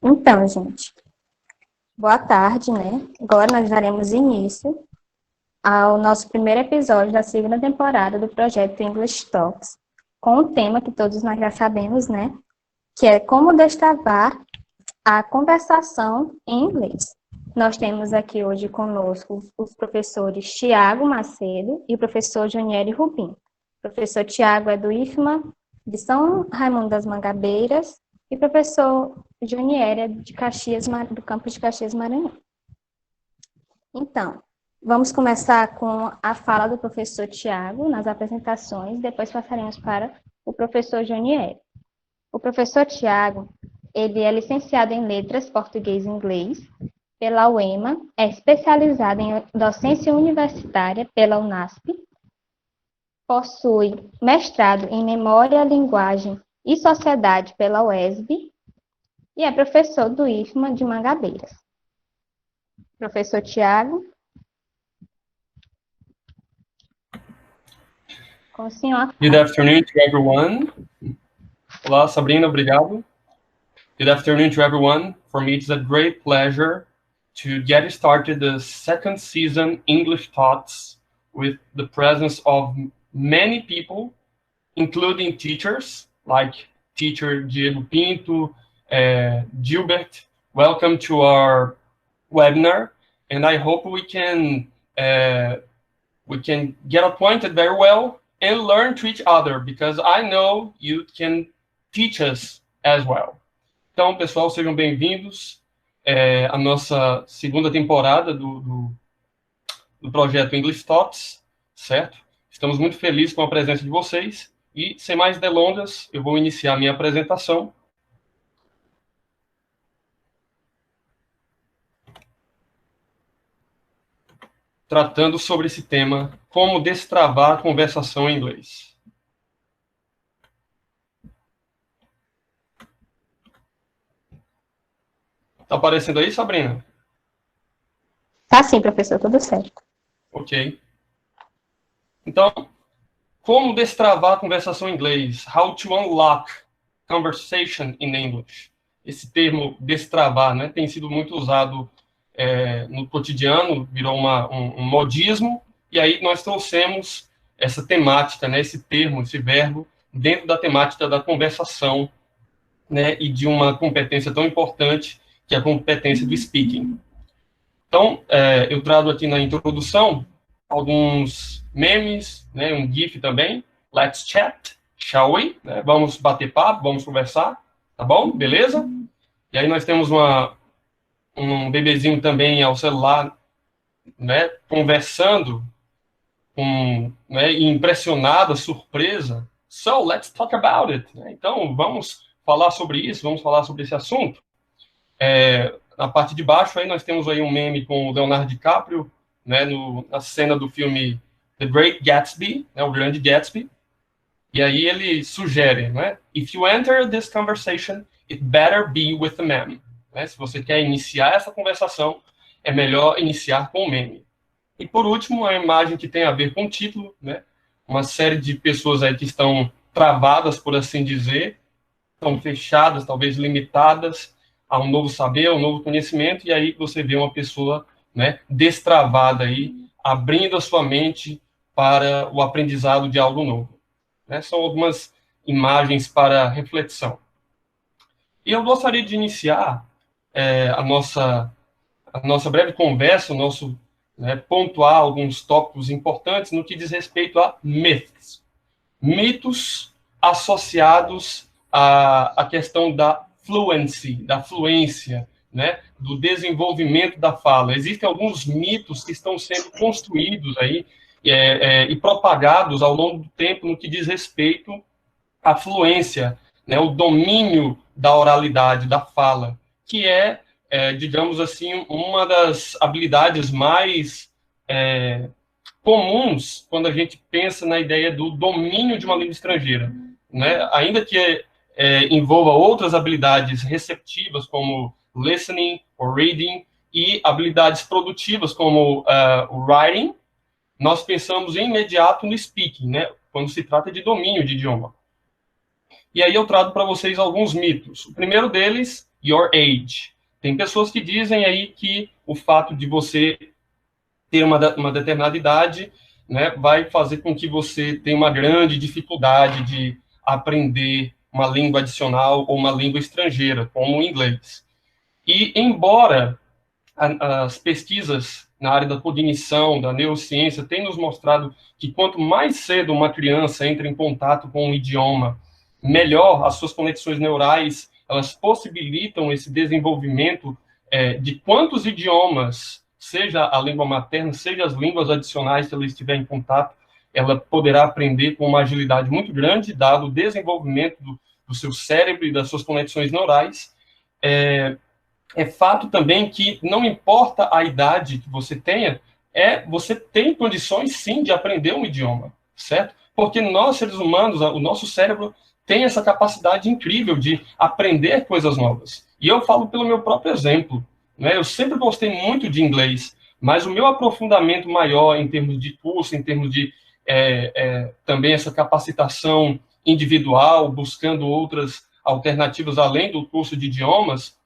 Então, gente, boa tarde, né? Agora nós daremos início ao nosso primeiro episódio da segunda temporada do projeto English Talks, com o tema que todos nós já sabemos, né? Que é como destravar a conversação em inglês. Nós temos aqui hoje conosco os professores Tiago Macedo e o professor Jonieri Rubim. O professor Tiago é do IFMA de São Raimundo das Mangabeiras e o professor Jonieri é de Caxias, do campus de Caxias, Maranhão. Então, vamos começar com a fala do professor Tiago nas apresentações, depois passaremos para o professor Jonieri. O professor Tiago, ele é licenciado em Letras Português e Inglês pela UEMA, é especializado em docência universitária pela UNASP, possui mestrado em Memória, Linguagem e Sociedade pela UESB e é professor do IFMA de Mangabeiras. Professor Tiago. Com o senhor. Good afternoon to everyone. Olá, Sabrina, obrigado. Good afternoon to everyone. For me, it's a great pleasure to get started the second season English Talks with the presence of many people, including teachers, like teacher Diego Pinto, Gilbert. Welcome to our webinar, and I hope we can get acquainted very well and learn to each other, because I know you can teach us as well. Então, pessoal, sejam bem-vindos à nossa segunda temporada do projeto English Talks, certo? Estamos muito felizes com a presença de vocês e, sem mais delongas, eu vou iniciar minha apresentação. Tratando sobre esse tema, como destravar a conversação em inglês. Tá aparecendo aí, Sabrina? Tá sim, professor, tudo certo. Ok. Então, como destravar a conversação em inglês? How to unlock conversation in English. Esse termo destravar, né, tem sido muito usado no cotidiano, virou um modismo, e aí nós trouxemos essa temática, né, esse termo, esse verbo, dentro da temática da conversação, né, e de uma competência tão importante, que é a competência do speaking. Então, eu trago aqui na introdução alguns memes, né, um GIF também. Let's chat, shall we? Né, vamos bater papo, vamos conversar, tá bom? Beleza? E aí nós temos um bebezinho também ao celular, né, conversando, né, impressionada, surpresa. So, let's talk about it. Então, vamos falar sobre isso, vamos falar sobre esse assunto. Na parte de baixo, aí nós temos aí um meme com o Leonardo DiCaprio, né, na cena do filme The Great Gatsby, né, o Grande Gatsby. E aí ele sugere, né, if you enter this conversation, it better be with a meme. Né, se você quer iniciar essa conversação, é melhor iniciar com o meme. E por último, a imagem que tem a ver com o título, né, uma série de pessoas aí que estão travadas, por assim dizer, estão fechadas, talvez limitadas a um novo saber, a um novo conhecimento, e aí você vê uma pessoa, né, destravada aí, abrindo a sua mente para o aprendizado de algo novo. Né? São algumas imagens para reflexão. E eu gostaria de iniciar a nossa breve conversa, pontuar alguns tópicos importantes no que diz respeito a myths. Mitos associados à questão da fluency, da fluência, né, do desenvolvimento da fala. Existem alguns mitos que estão sendo construídos aí e propagados ao longo do tempo no que diz respeito à fluência, né, o domínio da oralidade, da fala, que digamos assim, uma das habilidades mais comuns quando a gente pensa na ideia do domínio de uma língua estrangeira, né? Ainda que envolva outras habilidades receptivas, como listening ou reading, e habilidades produtivas, como o writing, nós pensamos imediato no speaking, né? Quando se trata de domínio de idioma. E aí eu trago para vocês alguns mitos. O primeiro deles, your age. Tem pessoas que dizem aí que o fato de você ter uma determinada idade, né, vai fazer com que você tenha uma grande dificuldade de aprender uma língua adicional ou uma língua estrangeira, como o inglês. E, embora as pesquisas na área da cognição, da neurociência, têm nos mostrado que quanto mais cedo uma criança entra em contato com um idioma, melhor as suas conexões neurais, elas possibilitam esse desenvolvimento de quantos idiomas, seja a língua materna, seja as línguas adicionais que ela estiver em contato, ela poderá aprender com uma agilidade muito grande, dado o desenvolvimento do seu cérebro e das suas conexões neurais. É fato também que não importa a idade que você tenha, você tem condições sim de aprender um idioma, certo? Porque nós, seres humanos, o nosso cérebro tem essa capacidade incrível de aprender coisas novas. E eu falo pelo meu próprio exemplo, né? Eu sempre gostei muito de inglês, mas o meu aprofundamento maior em termos de curso, em termos de também essa capacitação individual, buscando outras alternativas além do curso de idiomas,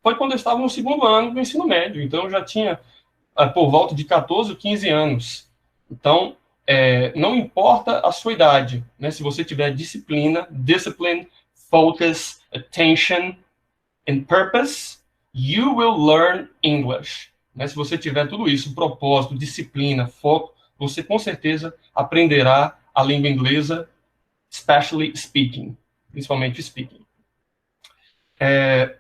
foi quando eu estava no segundo ano do ensino médio. Então, eu já tinha por volta de 14 ou 15 anos. Então, não importa a sua idade, né? Se você tiver discipline, focus, attention and purpose, you will learn English. Né? Se você tiver tudo isso, propósito, disciplina, foco, você com certeza aprenderá a língua inglesa, especially speaking, principalmente speaking.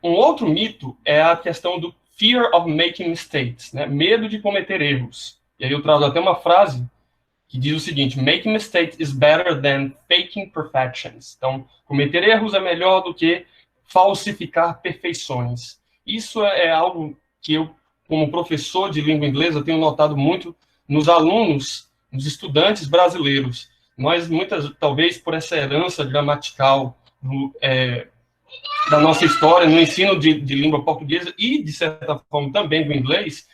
Um outro mito é a questão do fear of making mistakes, né? Medo de cometer erros. E aí eu trago até uma frase que diz o seguinte: making mistakes is better than faking perfections. Então, cometer erros é melhor do que falsificar perfeições. Isso é algo que eu, como professor de língua inglesa, tenho notado muito nos alunos, nos estudantes brasileiros. Nós, talvez por essa herança gramatical da nossa história, no ensino de língua portuguesa e, de certa forma, também do inglês,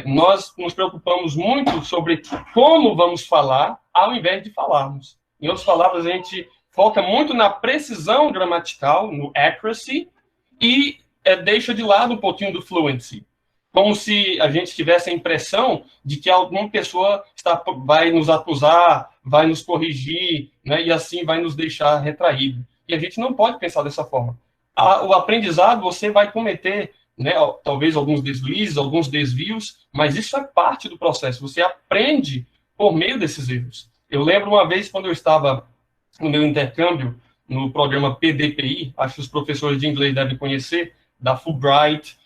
nós nos preocupamos muito sobre como vamos falar, ao invés de falarmos. Em outras palavras, a gente foca muito na precisão gramatical, no accuracy, e deixa de lado um pouquinho do fluency. Como se a gente tivesse a impressão de que alguma pessoa vai nos acusar, vai nos corrigir, né, e assim vai nos deixar retraído. E a gente não pode pensar dessa forma. O aprendizado, você vai cometer, né, talvez alguns deslizes, alguns desvios, mas isso é parte do processo. Você aprende por meio desses erros. Eu lembro uma vez, quando eu estava no meu intercâmbio, no programa PDPI, acho que os professores de inglês devem conhecer, da Fulbright,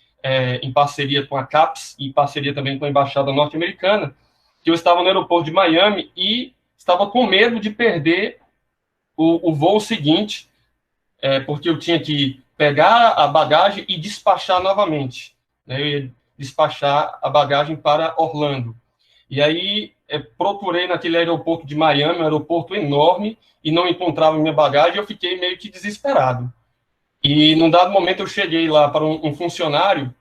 em parceria com a CAPES, e em parceria também com a Embaixada Norte-Americana, que eu estava no aeroporto de Miami e estava com medo de perder o voo seguinte, porque eu tinha que pegar a bagagem e despachar novamente. Né? Eu ia despachar a bagagem para Orlando. E aí procurei naquele aeroporto de Miami, um aeroporto enorme, e não encontrava minha bagagem, eu fiquei meio que desesperado. E num dado momento eu cheguei lá para um funcionário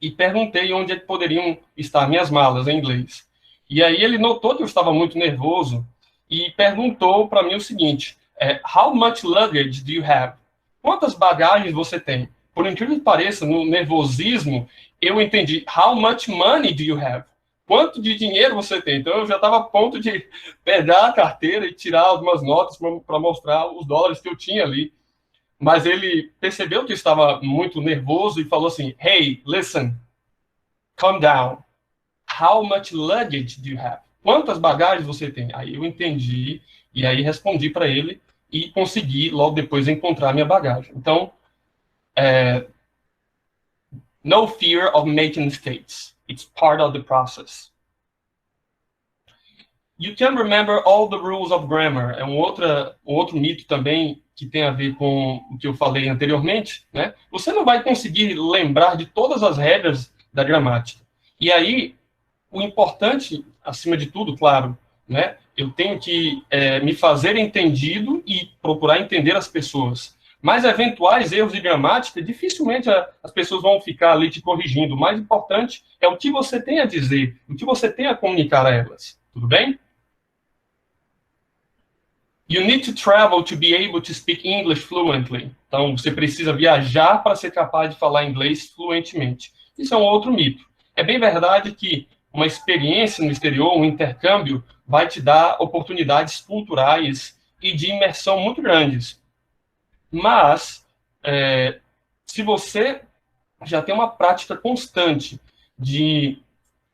e perguntei onde poderiam estar minhas malas em inglês. E aí ele notou que eu estava muito nervoso e perguntou para mim o seguinte: how much luggage do you have? Quantas bagagens você tem? Por incrível que pareça, no nervosismo, eu entendi: how much money do you have? Quanto de dinheiro você tem? Então eu já estava a ponto de pegar a carteira e tirar algumas notas para mostrar os dólares que eu tinha ali. Mas ele percebeu que eu estava muito nervoso e falou assim: hey, listen, calm down. How much luggage do you have? Quantas bagagens você tem? Aí eu entendi e aí respondi para ele e consegui logo depois encontrar minha bagagem. Então, no fear of making mistakes. It's part of the process. You can remember all the rules of grammar. É um outro mito também que tem a ver com o que eu falei anteriormente, né? Você não vai conseguir lembrar de todas as regras da gramática. E aí, o importante, acima de tudo, claro, né? Eu tenho que me fazer entendido e procurar entender as pessoas. Mas eventuais erros de gramática, dificilmente as pessoas vão ficar ali te corrigindo. O mais importante é o que você tem a dizer, o que você tem a comunicar a elas. Tudo bem? You need to travel to be able to speak English fluently. Então, você precisa viajar para ser capaz de falar inglês fluentemente. Isso é um outro mito. É bem verdade que uma experiência no exterior, um intercâmbio, vai te dar oportunidades culturais e de imersão muito grandes. Mas, se você já tem uma prática constante de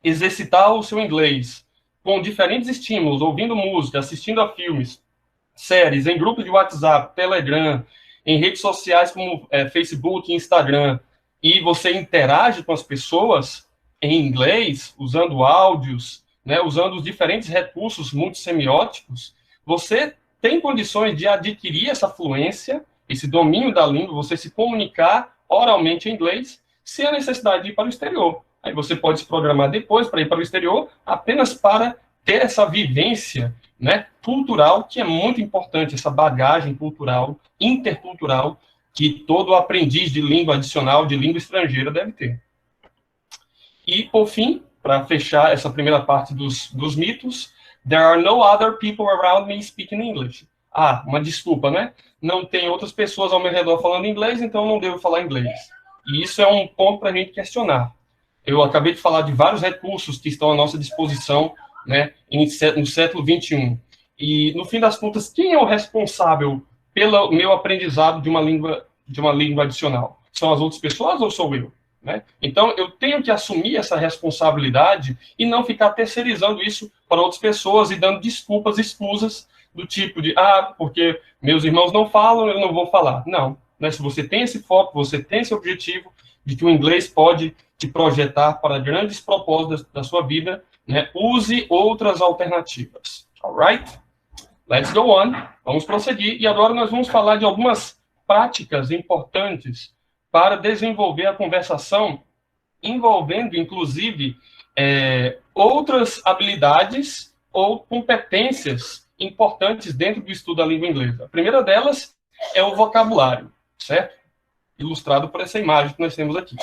exercitar o seu inglês com diferentes estímulos, ouvindo música, assistindo a filmes, séries, em grupos de WhatsApp, Telegram, em redes sociais como Facebook e Instagram, e você interage com as pessoas em inglês, usando áudios, né, usando os diferentes recursos multissemióticos, você tem condições de adquirir essa fluência, esse domínio da língua, você se comunicar oralmente em inglês, sem a necessidade de ir para o exterior. Aí você pode se programar depois para ir para o exterior, apenas para ter essa vivência, né, cultural, que é muito importante, essa bagagem cultural, intercultural, que todo aprendiz de língua adicional, de língua estrangeira, deve ter. E, por fim, para fechar essa primeira parte dos mitos, there are no other people around me speaking English. Ah, uma desculpa, né? Não tem outras pessoas ao meu redor falando inglês, então não devo falar inglês. E isso é um ponto para a gente questionar. Eu acabei de falar de vários recursos que estão à nossa disposição, né, no século XXI. E, no fim das contas, quem é o responsável pelo meu aprendizado de uma língua adicional? São as outras pessoas ou sou eu? Né? Então, eu tenho que assumir essa responsabilidade e não ficar terceirizando isso para outras pessoas e dando desculpas escusas do tipo de, porque meus irmãos não falam, eu não vou falar. Não. Né? Se você tem esse foco, você tem esse objetivo de que o inglês pode te projetar para grandes propósitos da sua vida, né? Use outras alternativas. Alright? Let's go on. Vamos prosseguir. E agora nós vamos falar de algumas práticas importantes para desenvolver a conversação, envolvendo, inclusive, outras habilidades ou competências importantes dentro do estudo da língua inglesa. A primeira delas é o vocabulário, certo? Ilustrado por essa imagem que nós temos aqui.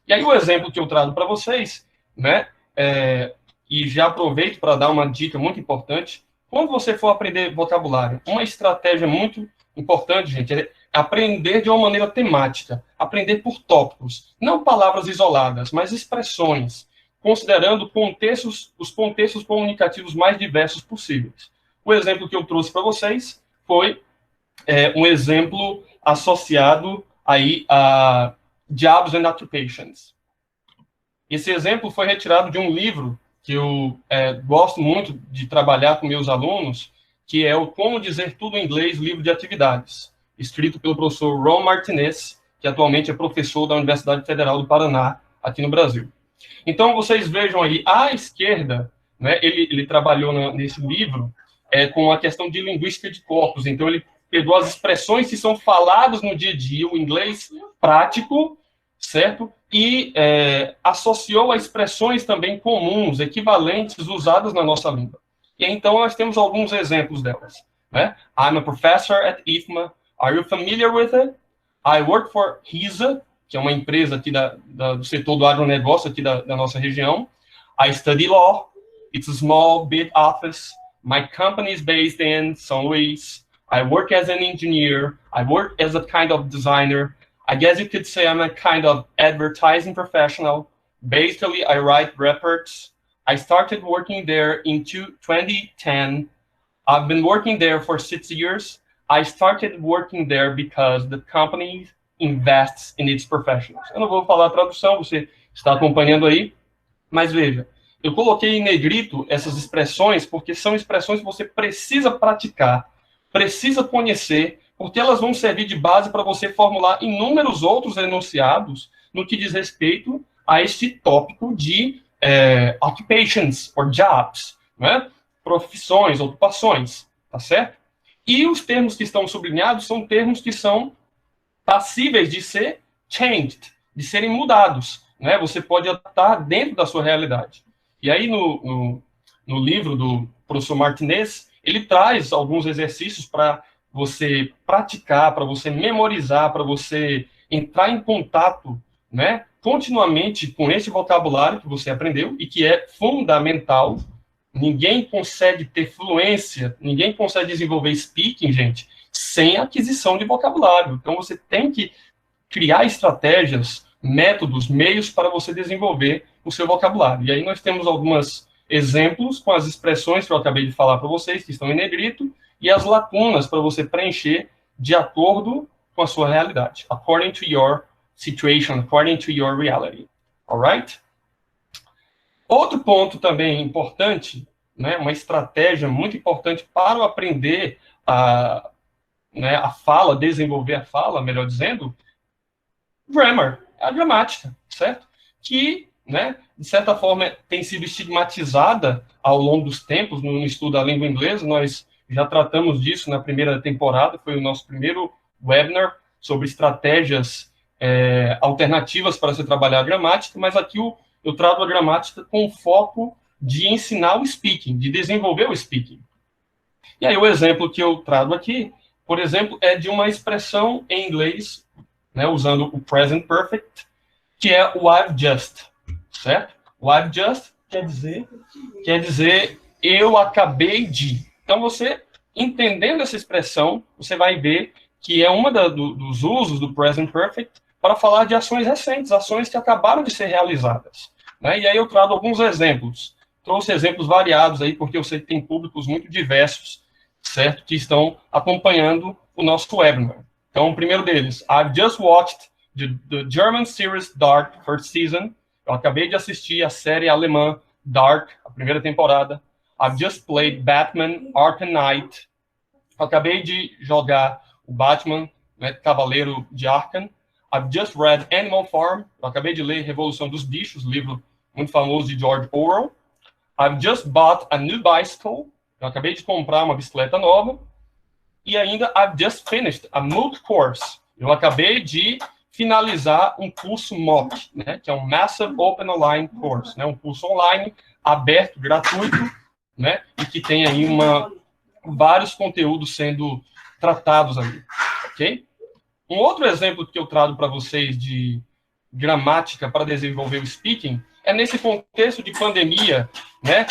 E aí o exemplo que eu trago para vocês, né, e já aproveito para dar uma dica muito importante, quando você for aprender vocabulário, uma estratégia muito importante, gente, é aprender de uma maneira temática, aprender por tópicos, não palavras isoladas, mas expressões, considerando os contextos comunicativos mais diversos possíveis. O exemplo que eu trouxe para vocês foi um exemplo associado aí a Jobs and Occupations. Esse exemplo foi retirado de um livro que eu gosto muito de trabalhar com meus alunos, que é o Como Dizer Tudo em Inglês, livro de atividades, escrito pelo professor Ron Martinez, que atualmente é professor da Universidade Federal do Paraná, aqui no Brasil. Então, vocês vejam aí, à esquerda, né, ele trabalhou nesse livro com a questão de linguística de corpos. Então, ele pegou as expressões que são faladas no dia a dia, o inglês prático, certo? E associou a expressões também comuns, equivalentes, usadas na nossa língua. E então nós temos alguns exemplos delas. Né? I'm a professor at IFMA. Are you familiar with it? I work for HISA, que é uma empresa aqui do setor do agronegócio aqui da nossa região. I study law. It's a small, big office. My company is based in São Luís. I work as an engineer. I work as a kind of designer. I guess you could say I'm a kind of advertising professional. Basically, I write reports. I started working there in 2010. I've been working there for 6 years. I started working there because the company invests in its professionals. Eu não vou falar a tradução, você está acompanhando aí, mas veja, eu coloquei em negrito essas expressões porque são expressões que você precisa praticar, precisa conhecer, porque elas vão servir de base para você formular inúmeros outros enunciados no que diz respeito a este tópico de occupations or jobs, né? Profissões, ocupações, tá certo? E os termos que estão sublinhados são termos que são passíveis de ser changed, de serem mudados, né? Você pode adaptar dentro da sua realidade. E aí no livro do professor Martinez, ele traz alguns exercícios para você praticar, para você memorizar, para você entrar em contato, né, continuamente com esse vocabulário que você aprendeu e que é fundamental, Ninguém consegue ter fluência, ninguém consegue desenvolver speaking, gente, sem aquisição de vocabulário. Então, você tem que criar estratégias, métodos, meios para você desenvolver o seu vocabulário. E aí nós temos alguns exemplos com as expressões que eu acabei de falar para vocês, que estão em negrito, e as lacunas para você preencher de acordo com a sua realidade. According to your situation, according to your reality. Alright? Outro ponto também importante, né, uma estratégia muito importante para o aprender a fala, desenvolver a fala, melhor dizendo, grammar, a gramática, certo? Que, né, de certa forma, tem sido estigmatizada ao longo dos tempos no estudo da língua inglesa. Nós já tratamos disso na primeira temporada, foi o nosso primeiro webinar sobre estratégias alternativas para se trabalhar a gramática, mas aqui eu trato a gramática com foco de ensinar o speaking, de desenvolver o speaking. E aí o exemplo que eu trago aqui, por exemplo, é de uma expressão em inglês, né, usando o present perfect, que é o I've just, certo? O I've just quer dizer eu acabei de. Então, você, entendendo essa expressão, você vai ver que é uma dos usos do present perfect para falar de ações recentes, ações que acabaram de ser realizadas. Né? E aí eu trago alguns exemplos. Trouxe exemplos variados aí, porque eu sei que tem públicos muito diversos, certo? Que estão acompanhando o nosso webinar. Então, o primeiro deles, I've just watched the German series Dark first season. Eu acabei de assistir a série alemã Dark, a primeira temporada. I've just played Batman Arkham Knight. Eu acabei de jogar o Batman, né, Cavaleiro de Arkham. I've just read Animal Farm. Eu acabei de ler Revolução dos Bichos, livro muito famoso de George Orwell. I've just bought a new bicycle. Eu acabei de comprar uma bicicleta nova. E ainda, I've just finished a MOOC course. Eu acabei de finalizar um curso MOOC, né, que é um Massive Open Online Course, né, um curso online, aberto, gratuito, né, e que tem aí vários conteúdos sendo tratados ali, ok? Um outro exemplo que eu trago para vocês de gramática para desenvolver o speaking é nesse contexto de pandemia, né,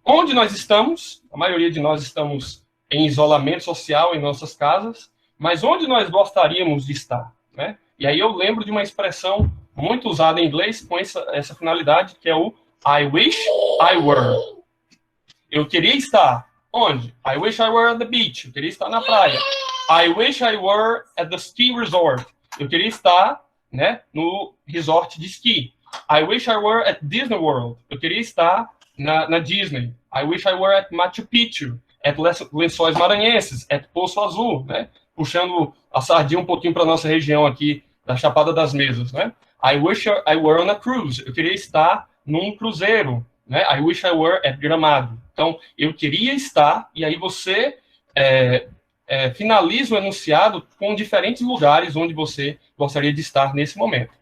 onde nós estamos, a maioria de nós estamos em isolamento social em nossas casas, mas onde nós gostaríamos de estar, né? E aí eu lembro de uma expressão muito usada em inglês com essa finalidade, que é o I wish I were. Eu queria estar onde? I wish I were at the beach. Eu queria estar na praia. I wish I were at the ski resort. Eu queria estar, né, no resort de esqui. I wish I were at Disney World. Eu queria estar na Disney. I wish I were at Machu Picchu, at Lençóis Maranhenses, at Poço Azul, né? Puxando a sardinha um pouquinho para nossa região aqui, da Chapada das Mesas, né? I wish I were on a cruise. Eu queria estar num cruzeiro, né? I wish I were at Gramado. Então, eu queria estar, e aí você finaliza o enunciado com diferentes lugares onde você gostaria de estar nesse momento.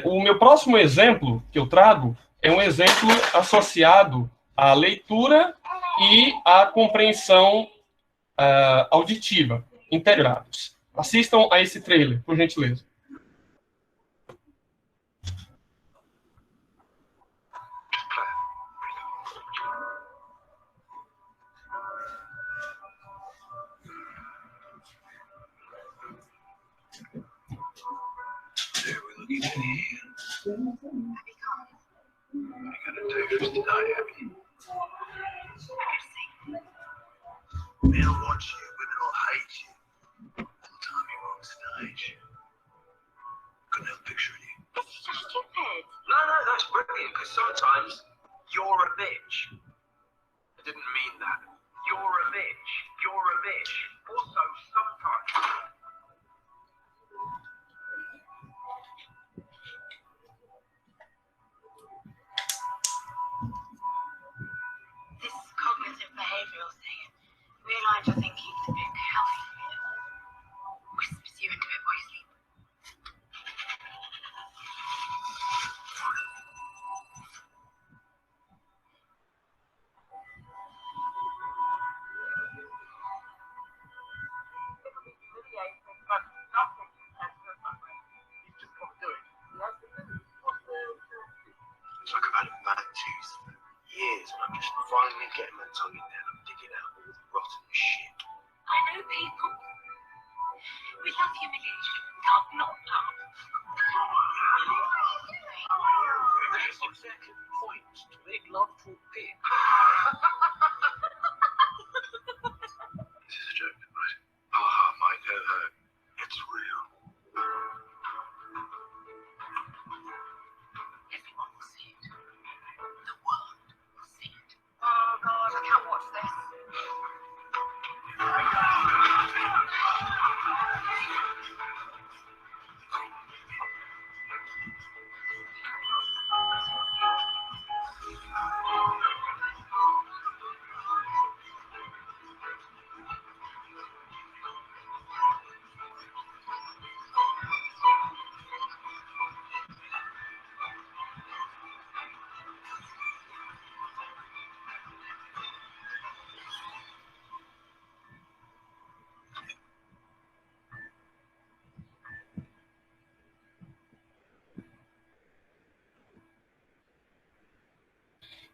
O meu próximo exemplo que eu trago é um exemplo associado à leitura e à compreensão auditiva, integrados. Assistam a esse trailer, por gentileza. Men will want you, women will hate you. All the time you're on stage. Couldn't help picturing you. That's so stupid. No, that's brilliant, because sometimes you're a bitch. I didn't mean that. You're a bitch. You're a bitch. Also, sometimes. This cognitive behavioral thing. Realigns your thinking to make healthy for you. Whispers you into it while you sleep. finally getting my tongue in there and digging out all the rotten shit. I know people. We love humiliation. Can't not love. There's your second point to make love to a pig. This is a joke, right? Ha ha, Mike, ho ho. It's real. Everyone will see it. The world will see it. Oh God, I can't watch this.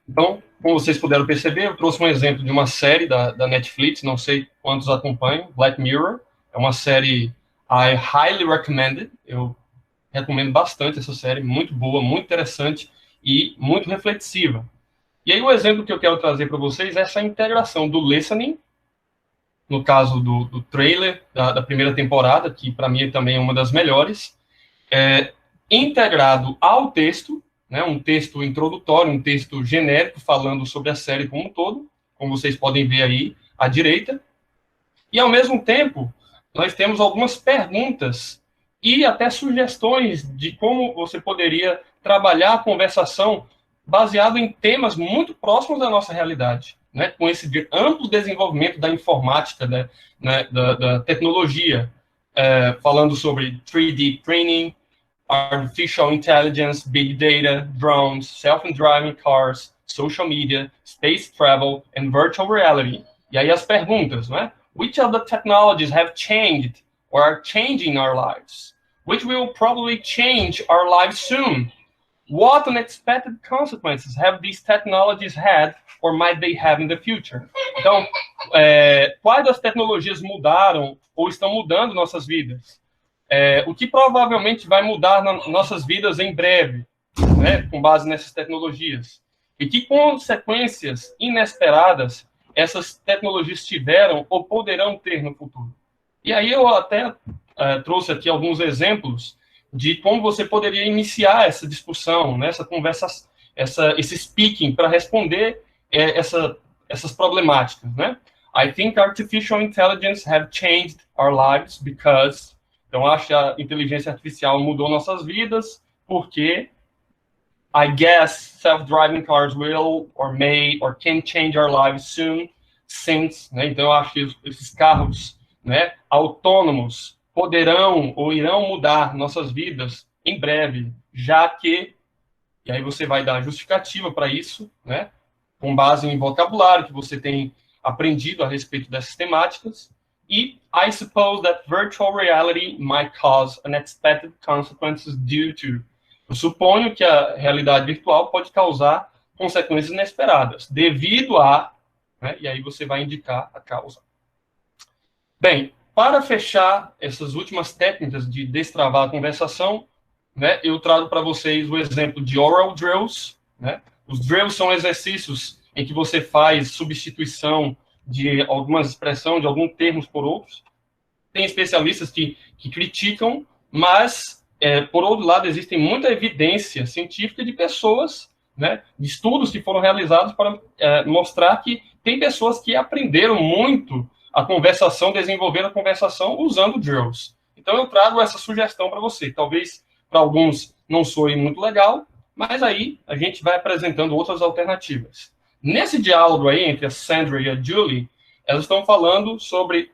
Então, como vocês puderam perceber, eu trouxe um exemplo de uma série da Netflix, não sei quantos acompanham, Black Mirror. É uma série I highly recommended, eu recomendo bastante essa série, muito boa, muito interessante e muito reflexiva. E aí o exemplo que eu quero trazer para vocês é essa integração do listening, no caso do trailer da primeira temporada, que para mim também é uma das melhores, integrado ao texto, né, um texto introdutório, um texto genérico falando sobre a série como um todo, como vocês podem ver aí à direita. E, ao mesmo tempo, nós temos algumas perguntas e até sugestões de como você poderia trabalhar a conversação baseado em temas muito próximos da nossa realidade, né, com esse amplo desenvolvimento da informática, né, da tecnologia, falando sobre 3D printing, artificial intelligence, big data, drones, self-driving cars, social media, space travel, and virtual reality. E aí as perguntas, né? Which of the technologies have changed or are changing our lives? Which will probably change our lives soon? What unexpected consequences have these technologies had or might they have in the future? Então, quais das tecnologias mudaram ou estão mudando nossas vidas? O que provavelmente vai mudar nas nossas vidas em breve, né, com base nessas tecnologias? E que consequências inesperadas essas tecnologias tiveram ou poderão ter no futuro? E aí eu até trouxe aqui alguns exemplos de como você poderia iniciar essa discussão, né, essa conversa, esse speaking, para responder essas problemáticas, né? I think artificial intelligence have changed our lives because... Então, acho que a inteligência artificial mudou nossas vidas, porque I guess self-driving cars will, or may, or can change our lives soon, since, né? Então, eu acho que esses carros, né, autônomos poderão ou irão mudar nossas vidas em breve, já que, e aí você vai dar justificativa para isso, né, com base em vocabulário que você tem aprendido a respeito dessas temáticas. E I suppose that virtual reality might cause unexpected consequences due to. Eu suponho que a realidade virtual pode causar consequências inesperadas, devido a, né, e aí você vai indicar a causa. Bem, para fechar essas últimas técnicas de destravar a conversação, né, eu trago para vocês o exemplo de oral drills, né? Os drills são exercícios em que você faz substituição de algumas expressões, de alguns termos por outros. Tem especialistas que criticam, mas, por outro lado, existe muita evidência científica de pessoas, né, de estudos que foram realizados para mostrar que tem pessoas que aprenderam muito a conversação, desenvolveram a conversação usando drills. Então, eu trago essa sugestão para você. Talvez, para alguns, não soe muito legal, mas aí a gente vai apresentando outras alternativas. Nesse diálogo aí entre a Sandra e a Julie, elas estão falando sobre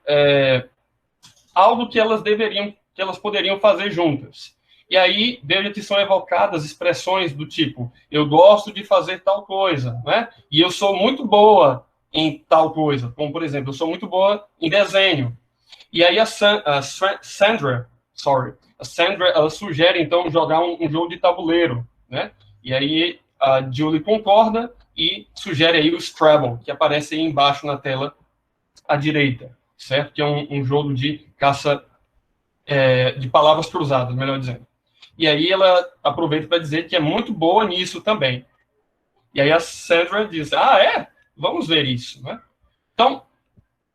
algo que elas poderiam fazer juntas. E aí, desde que são evocadas expressões do tipo, eu gosto de fazer tal coisa, né? E eu sou muito boa em tal coisa. Como, por exemplo, eu sou muito boa em desenho. E aí a Sandra, ela sugere, então, jogar um jogo de tabuleiro, né? E aí a Julie concorda, e sugere aí o Scrabble, que aparece aí embaixo na tela à direita, certo? Que é um jogo de caça de palavras cruzadas, melhor dizendo. E aí ela aproveita para dizer que é muito boa nisso também. E aí a Sandra diz, vamos ver isso, né? Então,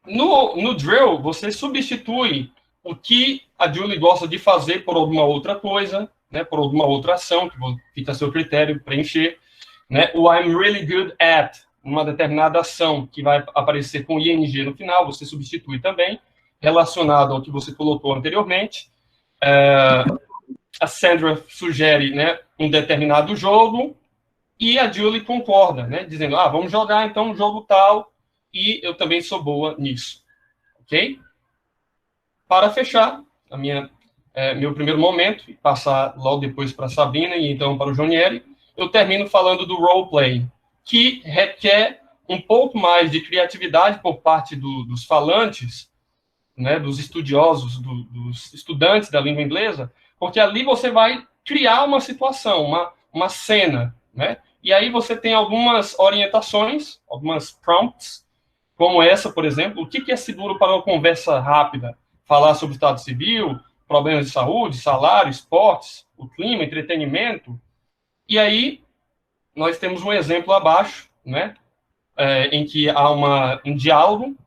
no drill, você substitui o que a Julie gosta de fazer por alguma outra coisa, né, por alguma outra ação, que fica a seu critério preencher, né, o I'm really good at, uma determinada ação que vai aparecer com ing no final, você substitui também, relacionado ao que você colocou anteriormente. A Sandra sugere, né, um determinado jogo, e a Julie concorda, né, dizendo, vamos jogar então um jogo tal, e eu também sou boa nisso. Ok? Para fechar meu primeiro momento, e passar logo depois para a Sabrina e então para o Jonieri, eu termino falando do roleplay, que requer um pouco mais de criatividade por parte dos falantes, né, dos estudiosos, dos estudantes da língua inglesa, porque ali você vai criar uma situação, uma cena, né? E aí você tem algumas orientações, algumas prompts, como essa, por exemplo, o que é seguro para uma conversa rápida? Falar sobre o estado civil, problemas de saúde, salário, esportes, o clima, entretenimento. E aí, nós temos um exemplo abaixo, né, em que há um diálogo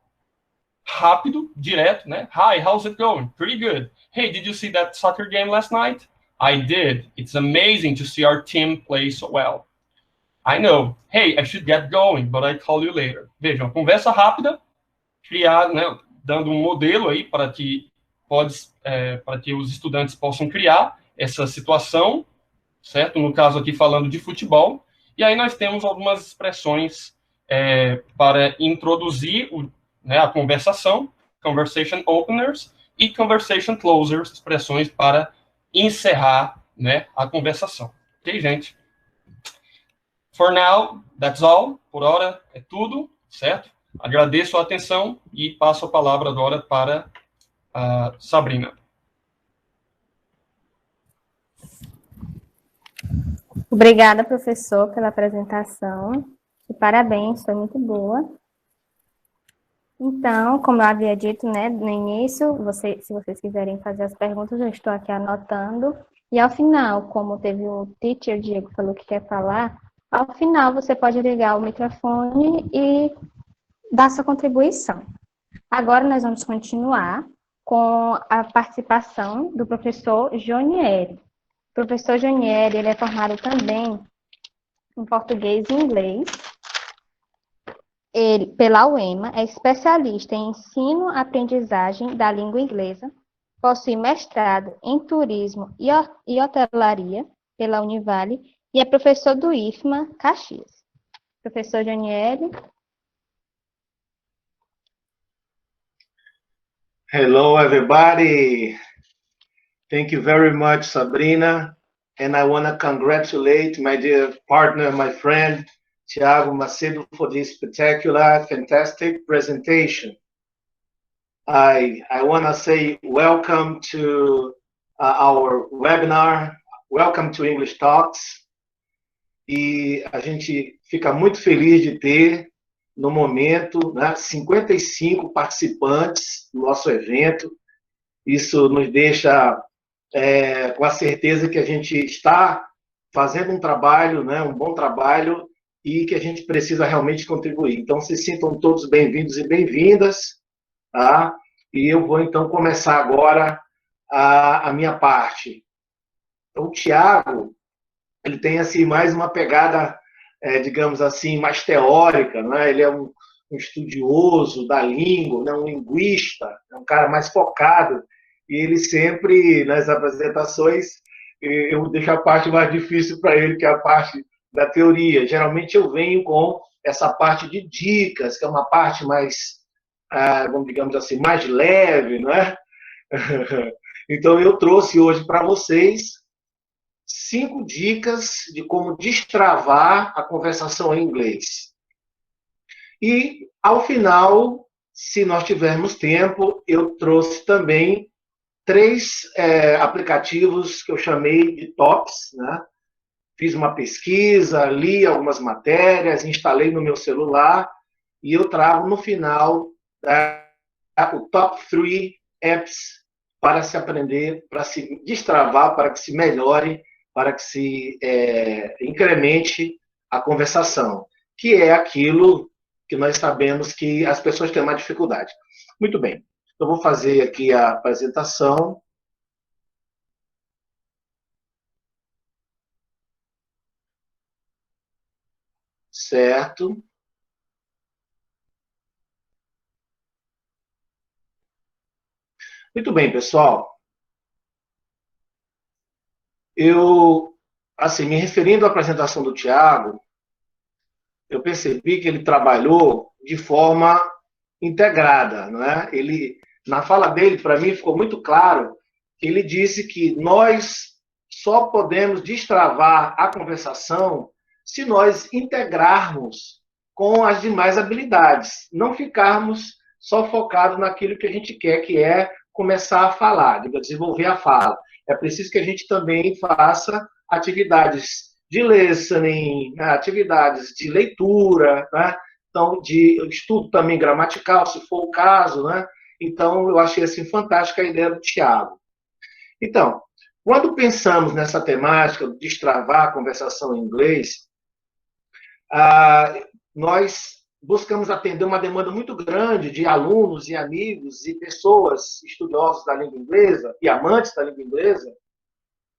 rápido, direto, né? Hi, how's it going? Pretty good. Hey, did you see that soccer game last night? I did. It's amazing to see our team play so well. I know. Hey, I should get going, but I'll call you later. Vejam, conversa rápida, criar, né, dando um modelo aí para que os estudantes possam criar essa situação, certo? No caso aqui falando de futebol. E aí nós temos algumas expressões para introduzir a conversação, conversation openers e conversation closers, expressões para encerrar, né, a conversação. Ok, gente? For now, that's all. Por hora, é tudo, certo? Agradeço a atenção e passo a palavra agora para a Sabrina. Obrigada, professor, pela apresentação. E parabéns, foi muito boa. Então, como eu havia dito, né, no início, se vocês quiserem fazer as perguntas, eu estou aqui anotando. E ao final, como teve o teacher, Diego, falou que quer falar, ao final você pode ligar o microfone e dar sua contribuição. Agora nós vamos continuar com a participação do professor Jonieri. O professor Jonieri, ele é formado também em português e inglês. Ele, pela UEMA, é especialista em ensino-aprendizagem da língua inglesa, possui mestrado em turismo e hotelaria pela Univale e é professor do IFMA Caxias. Professor Jonieri. Hello, everybody. Thank you very much, Sabrina. And I want to congratulate my dear partner, my friend, Thiago Macedo, for this spectacular, fantastic presentation. I want to say welcome to our webinar. Welcome to English Talks. E a gente fica muito feliz de ter, no momento, né, 55 participantes do nosso evento. Isso nos deixa com a certeza que a gente está fazendo um trabalho, né, um bom trabalho, e que a gente precisa realmente contribuir. Então, se sintam todos bem-vindos e bem-vindas, tá? E eu vou, então, começar agora a minha parte. Então, o Thiago, ele tem, assim, mais uma pegada, digamos assim, mais teórica, né? Ele é um estudioso da língua, né? Um linguista, é um cara mais focado, e ele sempre, nas apresentações, eu deixo a parte mais difícil para ele, que é a parte da teoria. Geralmente eu venho com essa parte de dicas, que é uma parte mais, digamos assim, mais leve, não é? Então eu trouxe hoje para vocês 5 dicas de como destravar a conversação em inglês. E, ao final, se nós tivermos tempo, eu trouxe também 3 aplicativos que eu chamei de tops, né? fiz uma pesquisa, li algumas matérias, instalei no meu celular e eu trago no final o top 3 apps para se aprender, para se destravar, para que se melhore, para que se incremente a conversação, que é aquilo que nós sabemos que as pessoas têm uma dificuldade. Muito bem, eu vou fazer aqui a apresentação. Certo. Muito bem, pessoal. Eu, assim, me referindo à apresentação do Tiago, eu percebi que ele trabalhou de forma integrada, não é? Ele, na fala dele, para mim, ficou muito claro que ele disse que nós só podemos destravar a conversação se nós integrarmos com as demais habilidades, não ficarmos só focados naquilo que a gente quer, que é começar a falar, desenvolver a fala. É preciso que a gente também faça atividades de listening, atividades de leitura, né? Então, de estudo também gramatical, se for o caso, né? Então, eu achei assim fantástica a ideia do Tiago. Então, quando pensamos nessa temática de destravar a conversação em inglês, nós buscamos atender uma demanda muito grande de alunos e amigos e pessoas estudiosos da língua inglesa e amantes da língua inglesa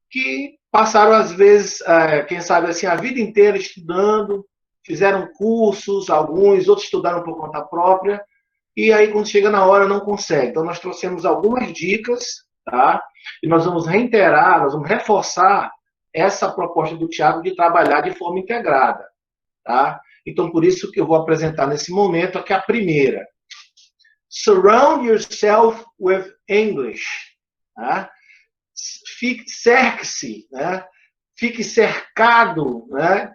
que passaram, às vezes, quem sabe assim, a vida inteira estudando, fizeram cursos, alguns, outros estudaram por conta própria, e aí, quando chega na hora, não consegue. Então, nós trouxemos algumas dicas, tá? E nós vamos reiterar, nós vamos reforçar essa proposta do Tiago de trabalhar de forma integrada, tá? Então, por isso que eu vou apresentar nesse momento aqui a primeira. Surround yourself with English. Tá? Cerque-se, né? Fique cercado, né,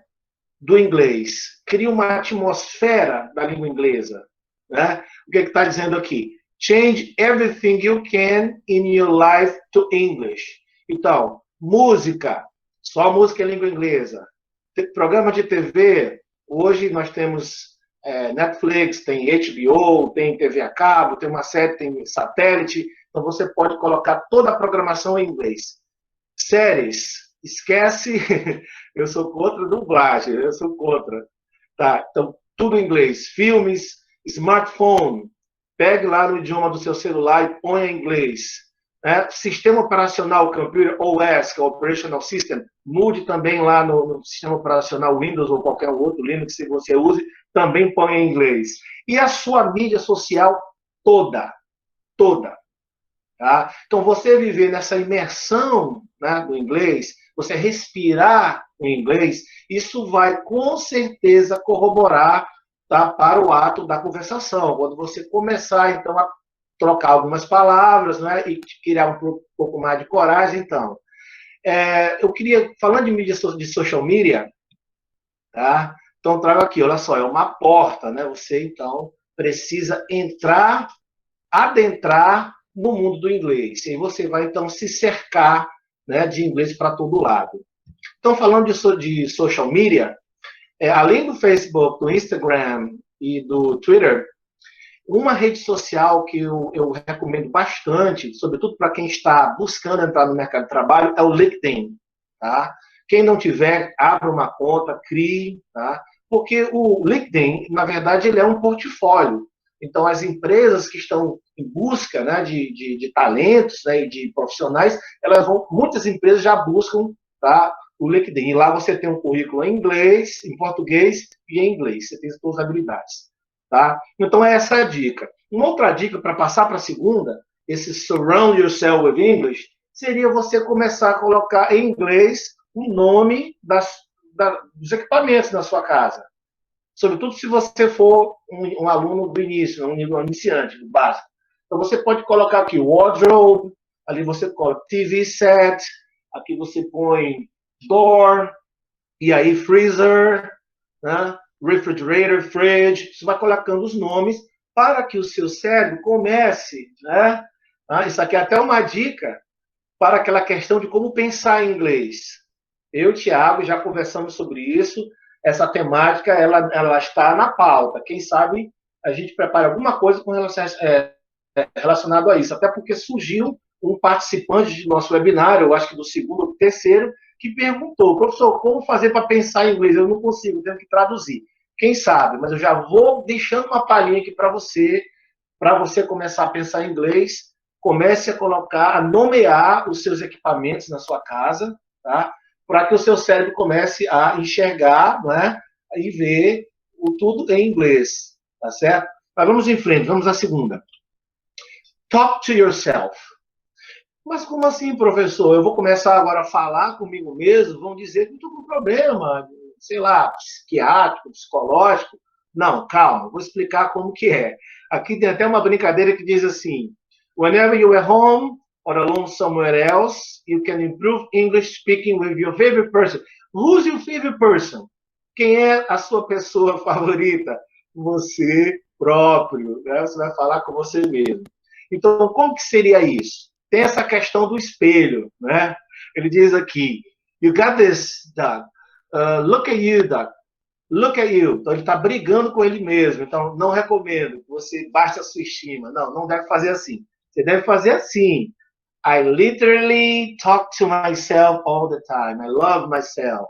do inglês. Crie uma atmosfera da língua inglesa. Né? O que está dizendo aqui? Change everything you can in your life to English. Então, música, só música em língua inglesa. Programa de TV, hoje nós temos Netflix, tem HBO, tem TV a cabo, tem uma série, tem satélite, então você pode colocar toda a programação em inglês. Séries, esquece, eu sou contra dublagem, eu sou contra. Tá, então, tudo em inglês. Filmes, smartphone, pegue lá no idioma do seu celular e ponha em inglês. Sistema operacional, Computer OS, que é o Operational System, mude também lá no sistema operacional Windows ou qualquer outro Linux que você use, também ponha em inglês. E a sua mídia social toda. Tá? Então, você viver nessa imersão, né, do inglês, você respirar o inglês, isso vai com certeza corroborar, tá, para o ato da conversação. Quando você começar, então, a trocar algumas palavras, né, e criar um pouco mais de coragem, então. Eu queria, falando de mídia de social media, tá? Então, trago aqui, olha só, é uma porta, né? Você, então, precisa adentrar no mundo do inglês. E você vai, então, se cercar, né, de inglês para todo lado. Então, falando de social media, além do Facebook, do Instagram e do Twitter, uma rede social que eu recomendo bastante, sobretudo para quem está buscando entrar no mercado de trabalho, é o LinkedIn. Tá? Quem não tiver, abra uma conta, crie, tá? Porque o LinkedIn, na verdade, ele é um portfólio. Então, as empresas que estão em busca, né, de talentos, né, e de profissionais, muitas empresas já buscam, tá, o LinkedIn. E lá você tem um currículo em inglês, em português e em inglês. Você tem as suas habilidades. Tá? Então, essa é a dica. Uma outra dica para passar para a segunda, esse surround yourself with English, seria você começar a colocar em inglês o nome dos equipamentos na sua casa. Sobretudo se você for um aluno do início, um iniciante, do básico. Então, você pode colocar aqui wardrobe, ali você coloca TV set, aqui você põe door, e aí freezer, né? Refrigerator, fridge, você vai colocando os nomes para que o seu cérebro comece, né? Isso aqui é até uma dica para aquela questão de como pensar em inglês. Eu e o Thiago já conversamos sobre isso. Essa temática, ela está na pauta. Quem sabe a gente prepara alguma coisa com relação relacionado a isso. Até porque surgiu um participante do nosso webinário, eu acho que do segundo ou terceiro, que perguntou, professor, como fazer para pensar em inglês? Eu não consigo, tenho que traduzir. Quem sabe? Mas eu já vou deixando uma palhinha aqui para você começar a pensar em inglês. Comece a colocar, a nomear os seus equipamentos na sua casa, tá? Para que o seu cérebro comece a enxergar, né? E ver tudo em inglês, tá certo? Mas vamos em frente, vamos à segunda. Talk to yourself. Mas como assim, professor? Eu vou começar agora a falar comigo mesmo, vão dizer que estou com problema, sei lá, psiquiátrico, psicológico. Não, calma, vou explicar como que é. Aqui tem até uma brincadeira que diz assim: whenever you are home or alone somewhere else, you can improve English speaking with your favorite person. Who's your favorite person? Quem é a sua pessoa favorita? Você próprio, né? Você vai falar com você mesmo. Então, como que seria isso? Tem essa questão do espelho, né? Ele diz aqui, you got this, Doug. Look at you, Doug. Look at you. Então, ele está brigando com ele mesmo. Então, não recomendo que você baixe a sua estima. Não, não deve fazer assim. Você deve fazer assim. I literally talk to myself all the time. I love myself.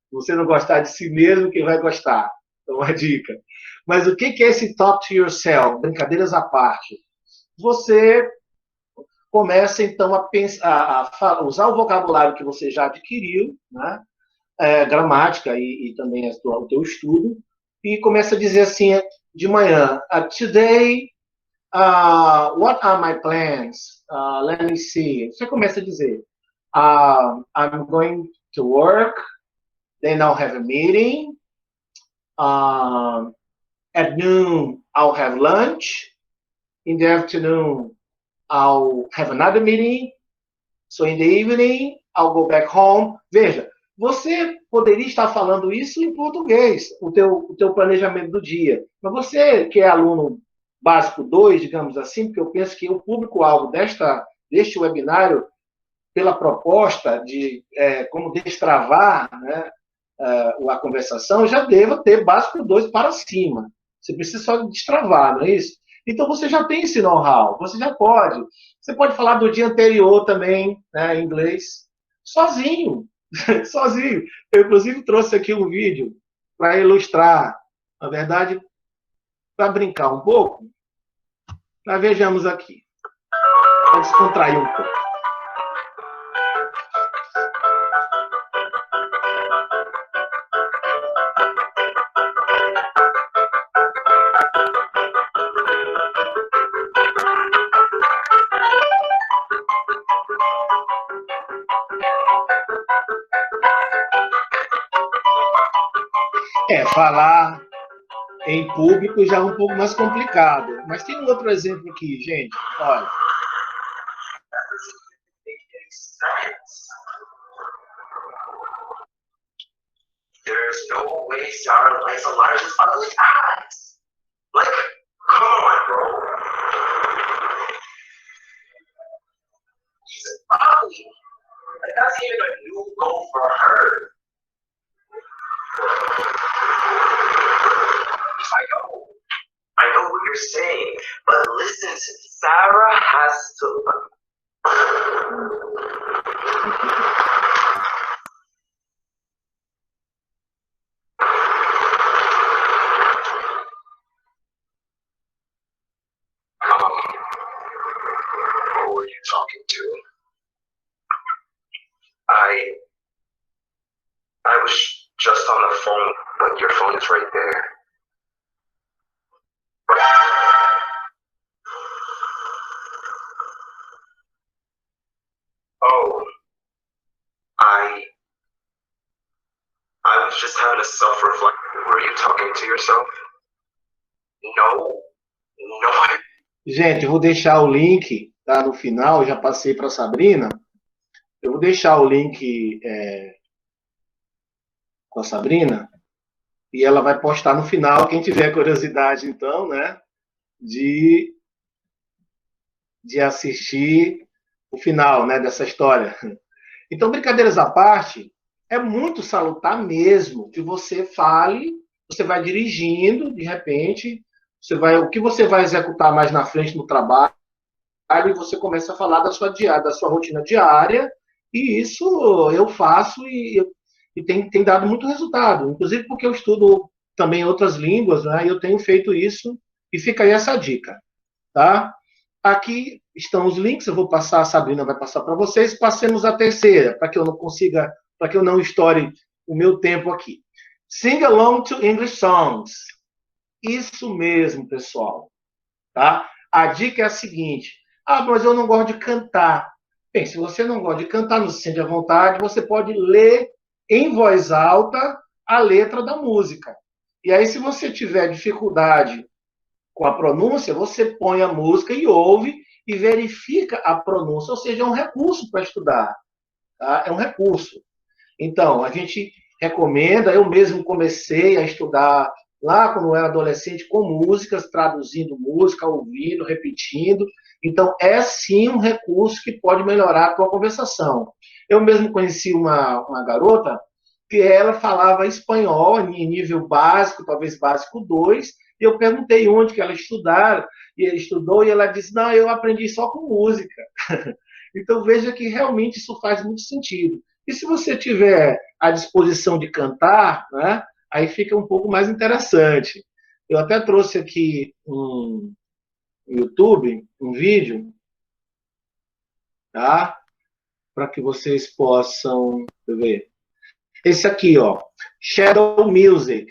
Se você não gostar de si mesmo, quem vai gostar? Então, uma dica. Mas o que é esse talk to yourself? Brincadeiras à parte. Você começa, então, a pensar, a usar o vocabulário que você já adquiriu, né? Gramática e também o teu estudo, e começa a dizer assim, de manhã, today, what are my plans? Let me see. Você começa a dizer, I'm going to work, then I'll have a meeting, at noon, I'll have lunch, in the afternoon, I'll have another meeting. So in the evening, I'll go back home. Veja, você poderia estar falando isso em português, o teu planejamento do dia. Mas você que é aluno básico 2, digamos assim, porque eu penso que o público-alvo deste webinário, pela proposta de como destravar, né, a conversação, já deva ter básico 2 para cima. Você precisa só destravar, não é isso? Então, você já tem esse know-how, você já pode. Você pode falar do dia anterior também, né, em inglês, sozinho, sozinho. Eu, inclusive, trouxe aqui um vídeo para ilustrar, na verdade, para brincar um pouco. Mas vejamos aqui, para descontrair um pouco. Falar em público já é um pouco mais complicado. Mas tem um outro exemplo aqui, gente. Olha. There's no way Sarah likes Elijah's ugly eyes. Like, come on, bro. He's ugly. Like, that's even a new goal for her. I know what you're saying, but listen, Sarah has to. Who are you talking to? I was just on the phone, but your phone is right there. Oh, I was just having a self-reflection. Were you talking to yourself? No. Gente, eu vou deixar o link, tá, no final, eu já passei para a Sabrina. Eu vou deixar o link com a Sabrina e ela vai postar no final, quem tiver curiosidade, então, né, de assistir o final, né, dessa história. Então, brincadeiras à parte, é muito salutar mesmo que você fale, você vai dirigindo, de repente, o que você vai executar mais na frente no trabalho, e você começa a falar da sua rotina diária, e isso eu faço e tem dado muito resultado, inclusive porque eu estudo também outras línguas, né, e eu tenho feito isso, e fica aí essa dica, tá? Aqui estão os links, eu vou passar, a Sabrina vai passar para vocês, passemos a terceira, para que eu não estoure o meu tempo aqui. Sing along to English songs. Isso mesmo, pessoal, tá? A dica é a seguinte: mas eu não gosto de cantar. Bem, se você não gosta de cantar, não se sente à vontade, você pode ler em voz alta a letra da música. E aí, se você tiver dificuldade com a pronúncia, você põe a música e ouve e verifica a pronúncia, ou seja, é um recurso para estudar, tá? É um recurso. Então, a gente recomenda, eu mesmo comecei a estudar lá quando eu era adolescente com músicas, traduzindo música, ouvindo, repetindo. Então, é sim um recurso que pode melhorar a tua conversação. Eu mesmo conheci uma garota que ela falava espanhol em nível básico, talvez básico 2, e eu perguntei onde que ela estudou, e ela disse, não, eu aprendi só com música. Então, veja que realmente isso faz muito sentido. E se você tiver a disposição de cantar, né, aí fica um pouco mais interessante. Eu até trouxe aqui no YouTube um vídeo, tá? Para que vocês possam ver. Esse aqui, ó, Shadow Music,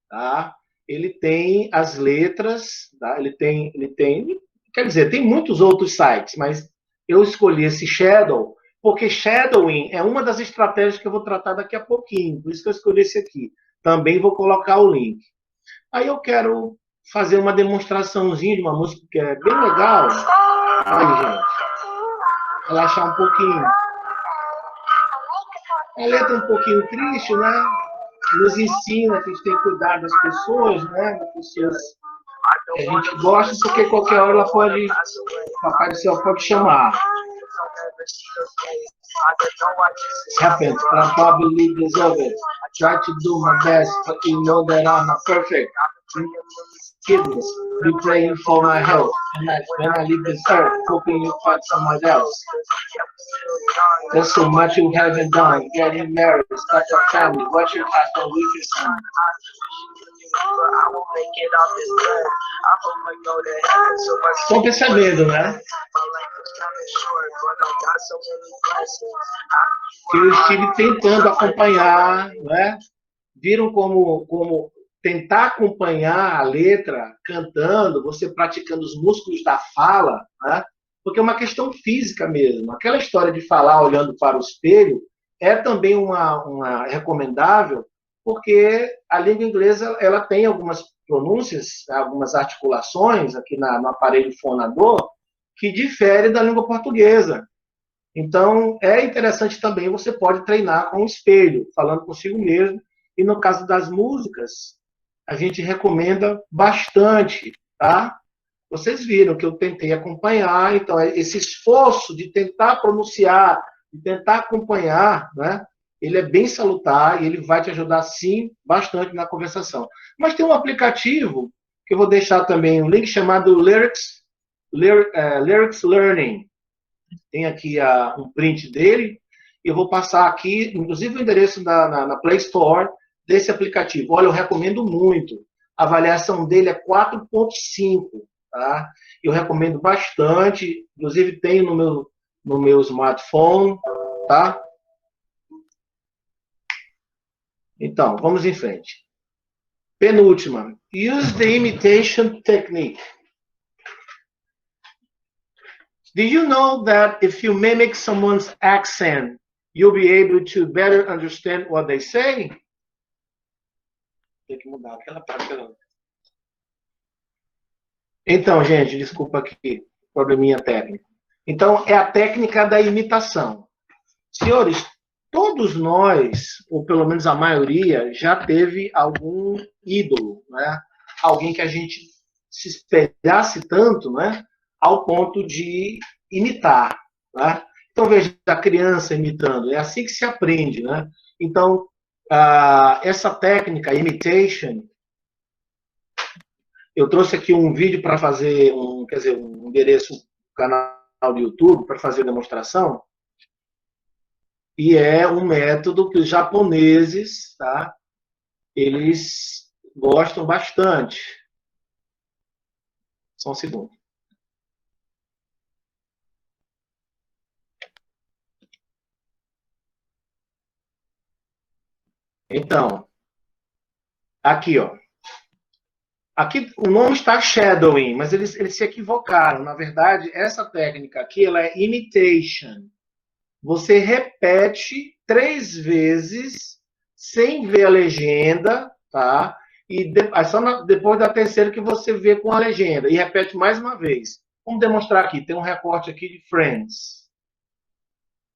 tá? Ele tem as letras, tá? Ele tem, quer dizer, tem muitos outros sites, mas eu escolhi esse Shadow porque shadowing é uma das estratégias que eu vou tratar daqui a pouquinho, por isso que eu escolhi esse aqui. Também vou colocar o link. Aí eu quero fazer uma demonstraçãozinha de uma música que é bem legal. Aí, gente, relaxar um pouquinho. A letra é um pouquinho triste, né? Nos ensina que a gente tem que cuidar das pessoas, né? Das pessoas que a gente gosta, porque qualquer hora ela pode, Papai do Céu pode chamar. It happens, but I probably deserve it. I try to do my best, but you know that I'm not perfect. Forgiveness, be praying for my health, and that when I leave this earth, hoping you find someone else. There's so much you haven't done, getting married, start a family, what you have done with your son. Estão percebendo, né? Que eu estive tentando acompanhar, né? Viram como tentar acompanhar a letra cantando, você praticando os músculos da fala, né? Porque é uma questão física mesmo. Aquela história de falar olhando para o espelho é também uma recomendável, porque a língua inglesa ela tem algumas pronúncias, algumas articulações aqui no aparelho fonador que difere da língua portuguesa. Então, é interessante também, você pode treinar com o espelho, falando consigo mesmo. E no caso das músicas, a gente recomenda bastante, tá? Vocês viram que eu tentei acompanhar, então esse esforço de tentar pronunciar, de tentar acompanhar, né? Ele é bem salutar e ele vai te ajudar, sim, bastante na conversação. Mas tem um aplicativo, que eu vou deixar também um link, chamado Lyrics Learning. Tem aqui um print dele, e eu vou passar aqui, inclusive o endereço na Play Store desse aplicativo. Olha, eu recomendo muito. A avaliação dele é 4.5, tá? Eu recomendo bastante, inclusive tenho no meu smartphone, tá? Então, vamos em frente. Penúltima. Use the imitation technique. Did you know that if you mimic someone's accent, you'll be able to better understand what they say? Tem que mudar aquela parte. Então, gente, desculpa aqui, probleminha técnico. Então, é a técnica da imitação. Senhores, todos nós, ou pelo menos a maioria, já teve algum ídolo, né? Alguém que a gente se espelhasse tanto, né? Ao ponto de imitar, né? Então, veja a criança imitando, é assim que se aprende, né? Então, essa técnica, imitation, eu trouxe aqui um vídeo para fazer, um endereço do canal do YouTube para fazer a demonstração. E é um método que os japoneses, tá, eles gostam bastante. Só um segundo. Então, aqui, ó. Aqui o nome está shadowing, mas eles se equivocaram. Na verdade, essa técnica aqui, ela é imitation. Você repete 3 vezes, sem ver a legenda, tá? E só depois da terceira que você vê com a legenda. E repete mais uma vez. Vamos demonstrar aqui. Tem um recorte aqui de Friends,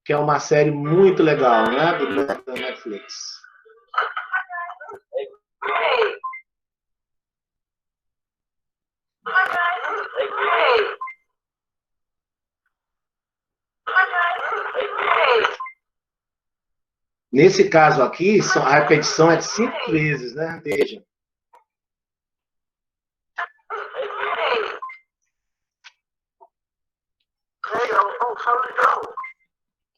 que é uma série muito legal, né? Da Netflix. Nesse caso aqui, a repetição é de 5 vezes, né? Veja.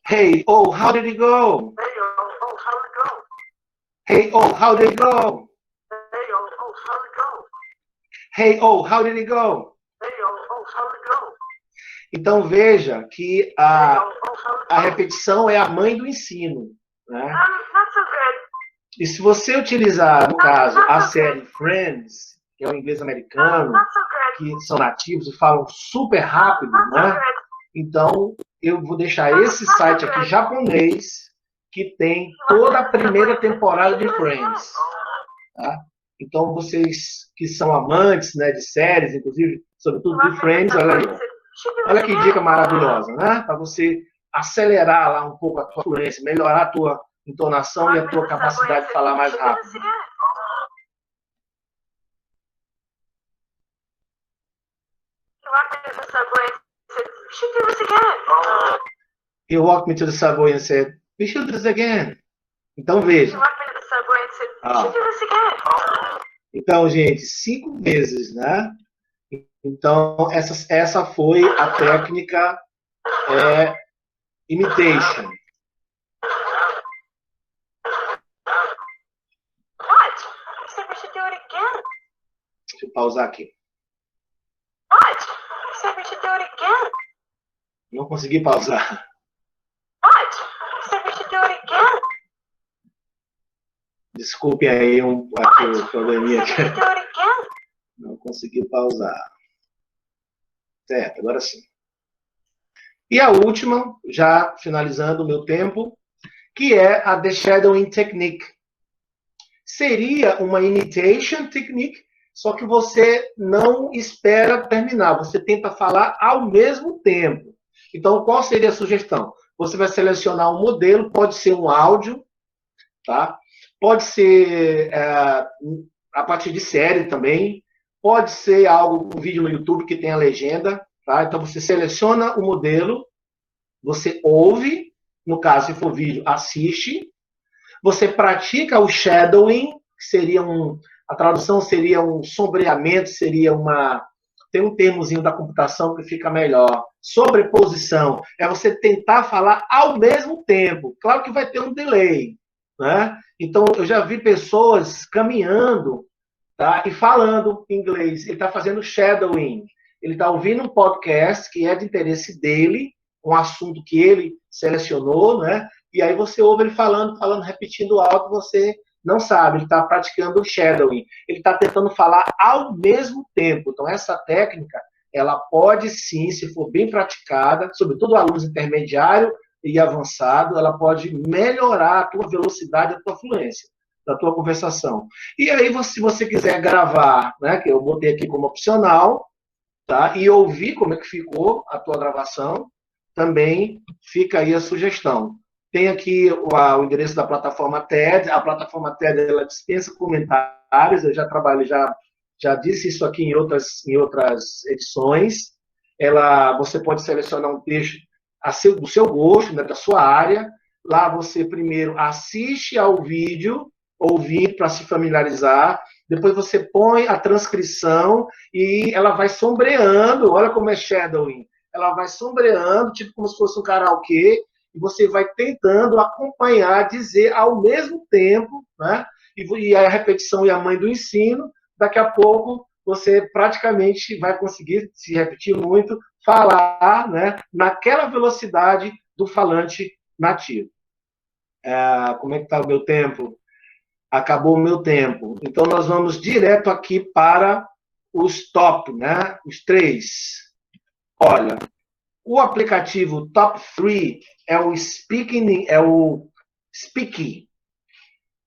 Hey, oh, how did it go? Hey, oh, how did it go? Hey, oh, how did it go? Então veja que a repetição é a mãe do ensino, né? E se você utilizar, no caso, a série Friends, que é o inglês americano, que são nativos e falam super rápido, né? Então, eu vou deixar esse site aqui japonês, que tem toda a primeira temporada de Friends. Tá? Então, vocês que são amantes, né, de séries, inclusive, sobretudo de Friends, olha aí. Olha que dica maravilhosa, né? Para você acelerar lá um pouco a tua fluência, melhorar a tua entonação e a tua capacidade de falar mais rápido. He walked me to the subway and said, "We should do this again." Então veja. Então, gente, 5 vezes, né? Então, essa foi a técnica imitation. Deixa eu pausar aqui. Não consegui pausar. Desculpe aí o probleminha aqui. Não consegui pausar. Certo, agora sim. E a última, já finalizando o meu tempo, que é a The Shadowing Technique. Seria uma imitation technique, só que você não espera terminar, você tenta falar ao mesmo tempo. Então, qual seria a sugestão? Você vai selecionar um modelo, pode ser um áudio, tá? Pode ser a partir de série também, pode ser um vídeo no YouTube que tem a legenda, tá? Então, você seleciona o modelo, você ouve, no caso, se for vídeo, assiste, você pratica o shadowing, que seria a tradução seria um sombreamento, seria tem um termozinho da computação que fica melhor. Sobreposição é você tentar falar ao mesmo tempo. Claro que vai ter um delay, né? Então, eu já vi pessoas caminhando, tá, e falando inglês. Ele está fazendo shadowing. Ele está ouvindo um podcast que é de interesse dele, um assunto que ele selecionou, né? E aí você ouve ele falando, repetindo algo, você não sabe, ele está praticando o shadowing. Ele está tentando falar ao mesmo tempo. Então, essa técnica, ela pode sim, se for bem praticada, sobretudo alunos intermediário e avançado, ela pode melhorar a tua velocidade, a tua fluência da tua conversação. E aí, se você quiser gravar, né, que eu botei aqui como opcional, tá, e ouvir como é que ficou a tua gravação, também fica aí a sugestão. Tem aqui o endereço da plataforma TED. A plataforma TED, ela dispensa comentários. Eu já trabalhei, já disse isso aqui em outras edições. Você pode selecionar um texto do seu gosto, né, da sua área. lá você primeiro assiste ao vídeo, ouvir para se familiarizar, depois você põe a transcrição e ela vai sombreando, olha como é shadowing, ela vai sombreando, tipo como se fosse um karaokê, e você vai tentando acompanhar, dizer ao mesmo tempo, né? E a repetição é a mãe do ensino, daqui a pouco você praticamente vai conseguir, se repetir muito, falar, né, naquela velocidade do falante nativo. Como é que está o meu tempo? Acabou o meu tempo. Então, nós vamos direto aqui para os top, né? Os 3. Olha, o aplicativo Top 3 é o Speaky.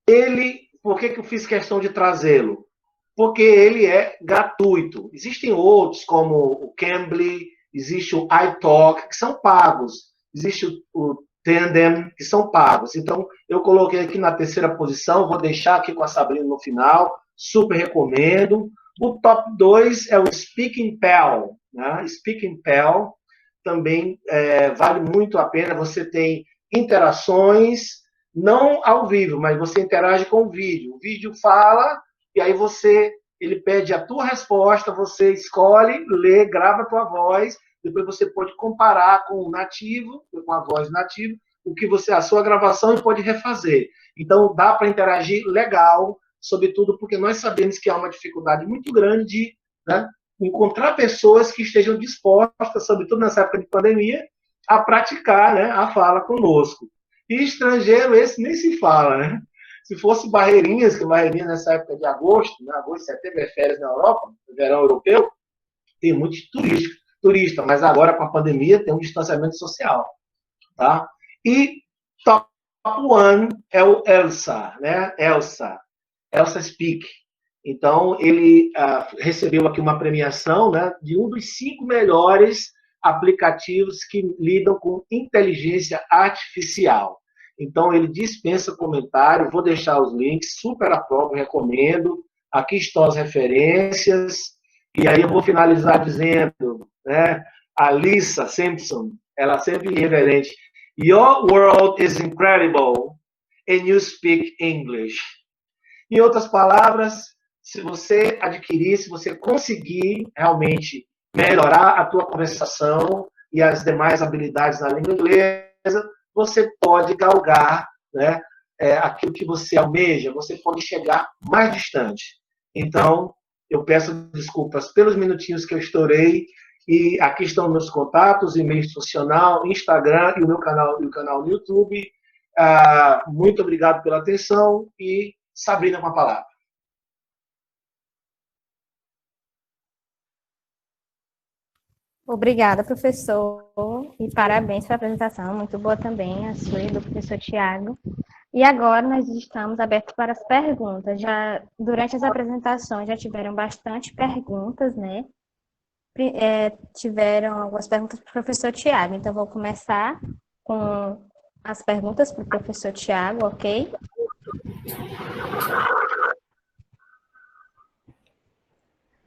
Ele, por que eu fiz questão de trazê-lo? Porque ele é gratuito. Existem outros, como o Cambly, existe o iTalk, que são pagos. Existe o Tandem, que são pagos. Então, eu coloquei aqui na 3ª posição, vou deixar aqui com a Sabrina no final, super recomendo. O top 2 é o Speaking Pal, né? Speaking Pal também vale muito a pena, você tem interações, não ao vivo, mas você interage com o vídeo. O vídeo fala, e aí ele pede a tua resposta, você escolhe, lê, grava a tua voz, depois você pode comparar com o nativo, com a voz nativa, a sua gravação e pode refazer. Então, dá para interagir legal, sobretudo porque nós sabemos que há uma dificuldade muito grande de, né, encontrar pessoas que estejam dispostas, sobretudo nessa época de pandemia, a praticar, né, a fala conosco. E estrangeiro, esse nem se fala, né? Se fosse Barreirinhas, que Barreirinhas nessa época de agosto, né, agosto, setembro é férias na Europa, verão europeu, tem muitos turista, mas agora com a pandemia tem um distanciamento social, tá? E top 1 é o Elsa, né? Elsa Speak. Então, ele recebeu aqui uma premiação, né, de um dos 5 melhores aplicativos que lidam com inteligência artificial. Então, ele dispensa comentário, vou deixar os links, super aprovo, recomendo. Aqui estão as referências. E aí eu vou finalizar dizendo, né, a Lisa Simpson, ela sempre irreverente, "Your world is incredible and you speak English." Em outras palavras, se você adquirir, se você conseguir realmente melhorar a tua conversação e as demais habilidades na língua inglesa, você pode galgar, né, aquilo que você almeja, você pode chegar mais distante. Então, eu peço desculpas pelos minutinhos que eu estourei, e aqui estão meus contatos, e-mail institucional, Instagram e o canal no YouTube. Muito obrigado pela atenção e Sabrina com a palavra. Obrigada, professor, e parabéns pela apresentação, muito boa também, a sua e do professor Tiago. E agora nós estamos abertos para as perguntas. Durante as apresentações já tiveram bastante perguntas, né? Tiveram algumas perguntas para o professor Tiago, então vou começar com as perguntas para o professor Tiago, ok?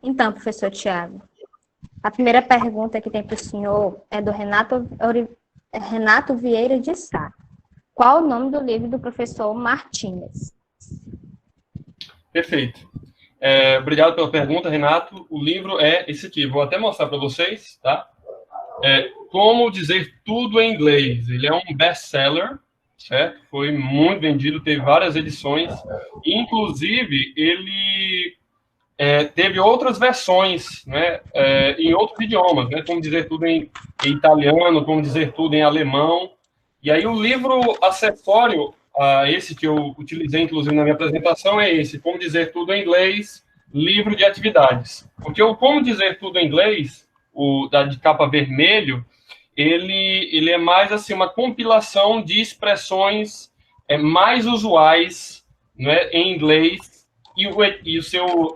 Então, professor Tiago, a primeira pergunta que tem para o senhor é do Renato Vieira de Sá. Qual o nome do livro do professor Martínez? Perfeito. Obrigado pela pergunta, Renato. O livro é esse aqui. Vou até mostrar para vocês, tá? Como Dizer Tudo em Inglês. Ele é um best-seller, certo? Foi muito vendido, teve várias edições. Inclusive, ele teve outras versões, né, em outros idiomas, né? Como Dizer Tudo em italiano, Como Dizer Tudo em alemão. E aí o livro acessório, esse que eu utilizei, inclusive, na minha apresentação, é esse, Como Dizer Tudo em Inglês, livro de atividades. Porque o Como Dizer Tudo em Inglês, de capa vermelho, ele é mais assim, uma compilação de expressões mais usuais, né, em inglês e o seu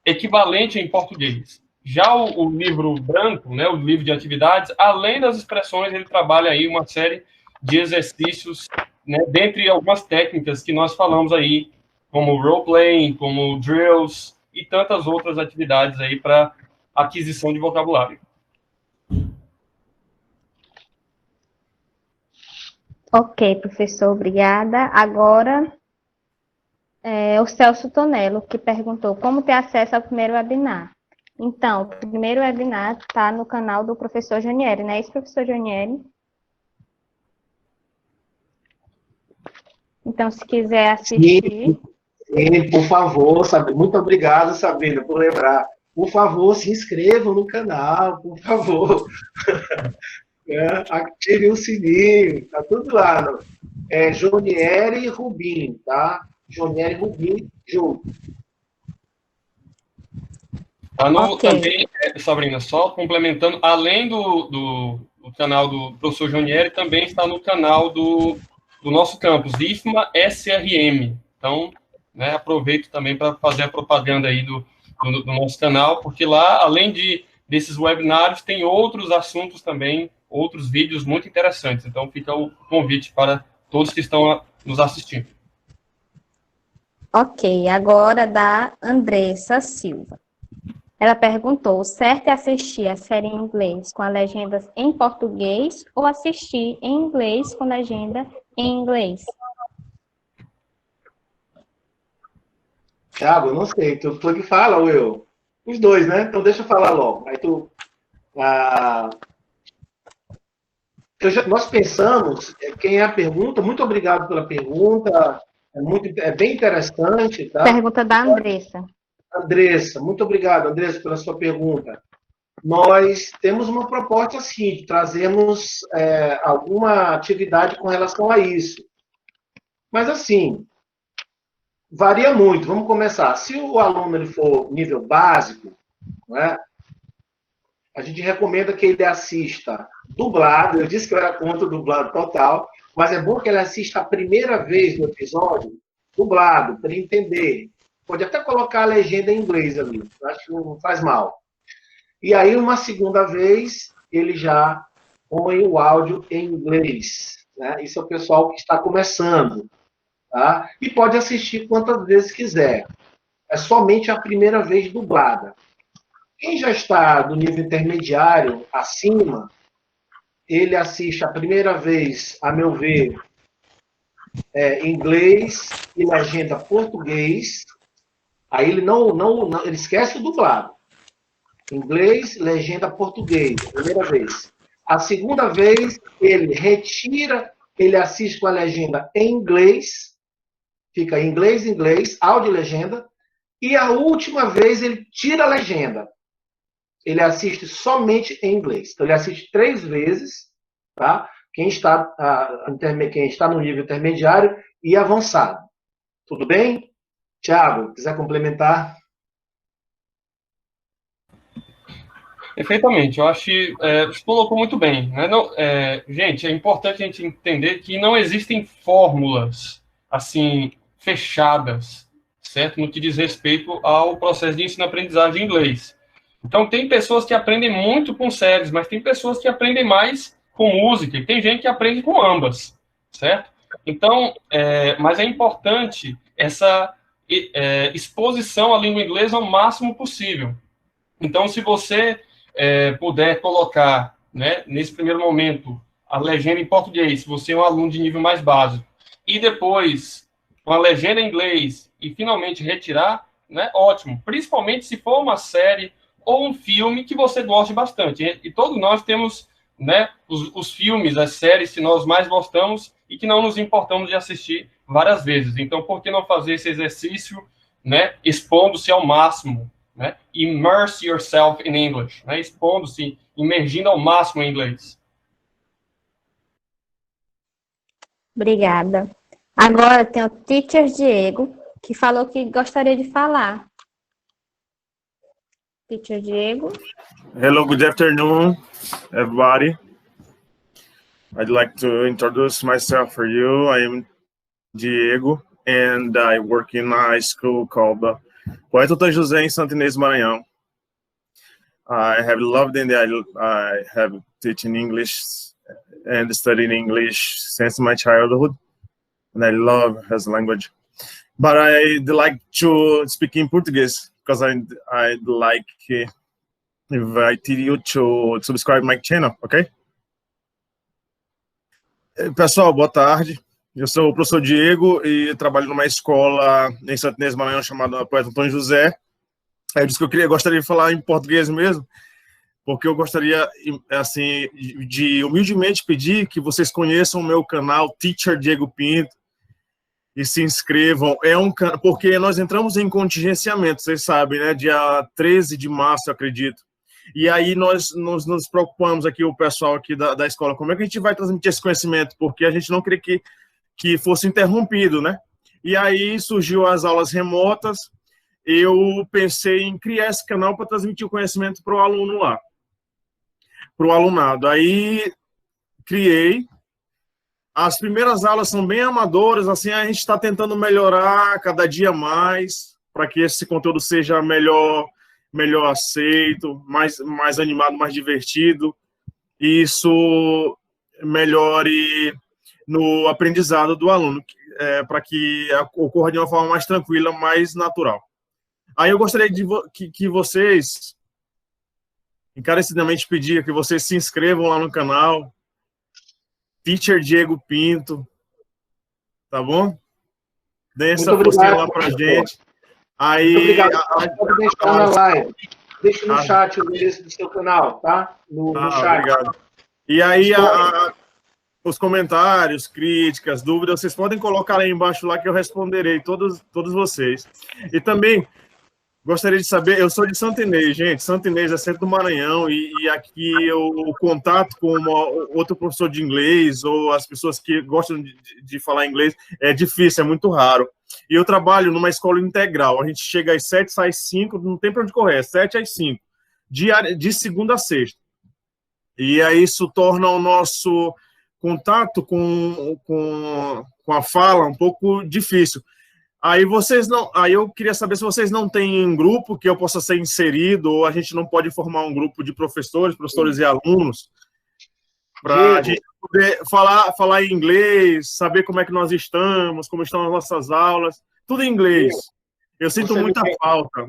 equivalente em português. Já o livro branco, né, o livro de atividades, além das expressões, ele trabalha aí uma série de exercícios, né, dentre algumas técnicas que nós falamos aí, como role-playing, como drills e tantas outras atividades aí para aquisição de vocabulário. Ok, professor, obrigada. Agora, o Celso Tonello, que perguntou como ter acesso ao primeiro webinar. Então, o primeiro webinar está no canal do professor Janieri, não é isso, professor Janieri? Então, se quiser assistir... Sim, por favor, muito obrigado, Sabrina, por lembrar. Por favor, se inscrevam no canal, por favor. Ative o sininho, tá tudo lá. Jonieri Rubim, tá? Jonieri Rubim, junto. Também, Sabrina, só complementando, além do canal do professor Jonieri, também está no canal do nosso campus, IFMA SRM. Então, né, aproveito também para fazer a propaganda aí do nosso canal, porque lá, além desses webinários, tem outros assuntos também, outros vídeos muito interessantes. Então, fica o convite para todos que estão nos assistindo. Ok, agora da Andressa Silva. Ela perguntou, o certo é assistir a série em inglês com as legendas em português ou assistir em inglês com legenda em inglês? Thiago, eu não sei, tu que fala, Will? Os dois, né? Então deixa eu falar logo. Aí nós pensamos, quem é a pergunta, muito obrigado pela pergunta, é bem interessante, tá? Pergunta da Andressa. Andressa, muito obrigado, Andressa, pela sua pergunta. Nós temos uma proposta, assim, de trazermos alguma atividade com relação a isso. Mas, assim, varia muito. Vamos começar. Se o aluno ele for nível básico, né, a gente recomenda que ele assista dublado. Eu disse que eu era contra o dublado total, mas é bom que ele assista a primeira vez no episódio dublado, para ele entender. Pode até colocar a legenda em inglês ali, acho que não faz mal. E aí, uma segunda vez, ele já põe o áudio em inglês. Né? Isso é o pessoal que está começando. Tá? E pode assistir quantas vezes quiser. É somente a primeira vez dublada. Quem já está do nível intermediário acima, ele assiste a primeira vez, a meu ver, inglês e legenda português. Aí ele ele esquece o dublado. Inglês, legenda português, primeira vez. A segunda vez, ele retira, ele assiste com a legenda em inglês, fica em inglês, áudio e legenda, e a última vez ele tira a legenda. Ele assiste somente em inglês. Então, ele assiste 3 vezes, tá? Quem está no nível intermediário e avançado. Tudo bem? Thiago, quiser complementar? Perfeitamente, eu acho que você colocou muito bem. Né? Gente, é importante a gente entender que não existem fórmulas assim fechadas, certo? No que diz respeito ao processo de ensino-aprendizagem de inglês. Então, tem pessoas que aprendem muito com séries, mas tem pessoas que aprendem mais com música, e tem gente que aprende com ambas, certo? Então, mas é importante essa exposição à língua inglesa ao máximo possível. Então, se você puder colocar, né, nesse primeiro momento, a legenda em português, se você é um aluno de nível mais básico, e depois com a legenda em inglês, e finalmente retirar, né, ótimo. Principalmente se for uma série ou um filme que você goste bastante. E todos nós temos, né, os filmes, as séries que nós mais gostamos e que não nos importamos de assistir várias vezes. Então, por que não fazer esse exercício, né, expondo-se ao máximo? Né? Immerse yourself in English, né? Expondo-se, imergindo ao máximo em inglês. Obrigada. Agora tem o Teacher Diego, que falou que gostaria de falar. Teacher Diego. Hello, good afternoon, everybody. I'd like to introduce myself for you. I am Diego, and I work in a school called Poeta José in Santa Inês, Maranhão. I have loved it. I have teaching English and studying English since my childhood, and I love as a language. But I'd like to speak in Portuguese because I'd like invite you to subscribe my channel, okay? Pessoal, boa tarde. Eu sou o professor Diego e trabalho numa escola em Santo Inês, Maranhão, chamada Poeta Antônio José. Eu disse que gostaria de falar em português mesmo, porque eu gostaria, assim, de humildemente pedir que vocês conheçam o meu canal Teacher Diego Pinto e se inscrevam. Porque nós entramos em contingenciamento, vocês sabem, né? Dia 13 de março, eu acredito. E aí nós nos preocupamos aqui, o pessoal aqui da escola, como é que a gente vai transmitir esse conhecimento? Porque a gente não queria que fosse interrompido, né? E aí surgiu as aulas remotas, eu pensei em criar esse canal para transmitir o conhecimento para o aluno lá, para o alunado. Aí criei. As primeiras aulas são bem amadoras, assim, a gente está tentando melhorar cada dia mais, para que esse conteúdo seja melhor aceito, mais animado, mais divertido, e isso melhore no aprendizado do aluno, para que ocorra de uma forma mais tranquila, mais natural. Aí eu gostaria que vocês, encarecidamente pedir que vocês se inscrevam lá no canal, Teacher Diego Pinto, tá bom? Dê essa forcinha lá pra gente. Aí, muito obrigado. Pode deixar na live. Deixa no chat o endereço do seu canal, tá? No chat. Obrigado. E aí, os comentários, críticas, dúvidas, vocês podem colocar aí embaixo lá que eu responderei, todos vocês. E também gostaria de saber, eu sou de Santo Inês, gente, Santo Inês é centro do Maranhão, e aqui o contato com outro professor de inglês, ou as pessoas que gostam de falar inglês, é difícil, é muito raro. E eu trabalho numa escola integral, a gente chega às 7, sai às 5, não tem para onde correr, é 7 às 5, de segunda a sexta. E aí isso torna o nosso contato com a fala um pouco difícil. Aí eu queria saber se vocês não têm um grupo que eu possa ser inserido, ou a gente não pode formar um grupo de professores e alunos, para a gente poder falar em inglês, saber como é que nós estamos, como estão as nossas aulas, tudo em inglês. Eu sinto muita falta.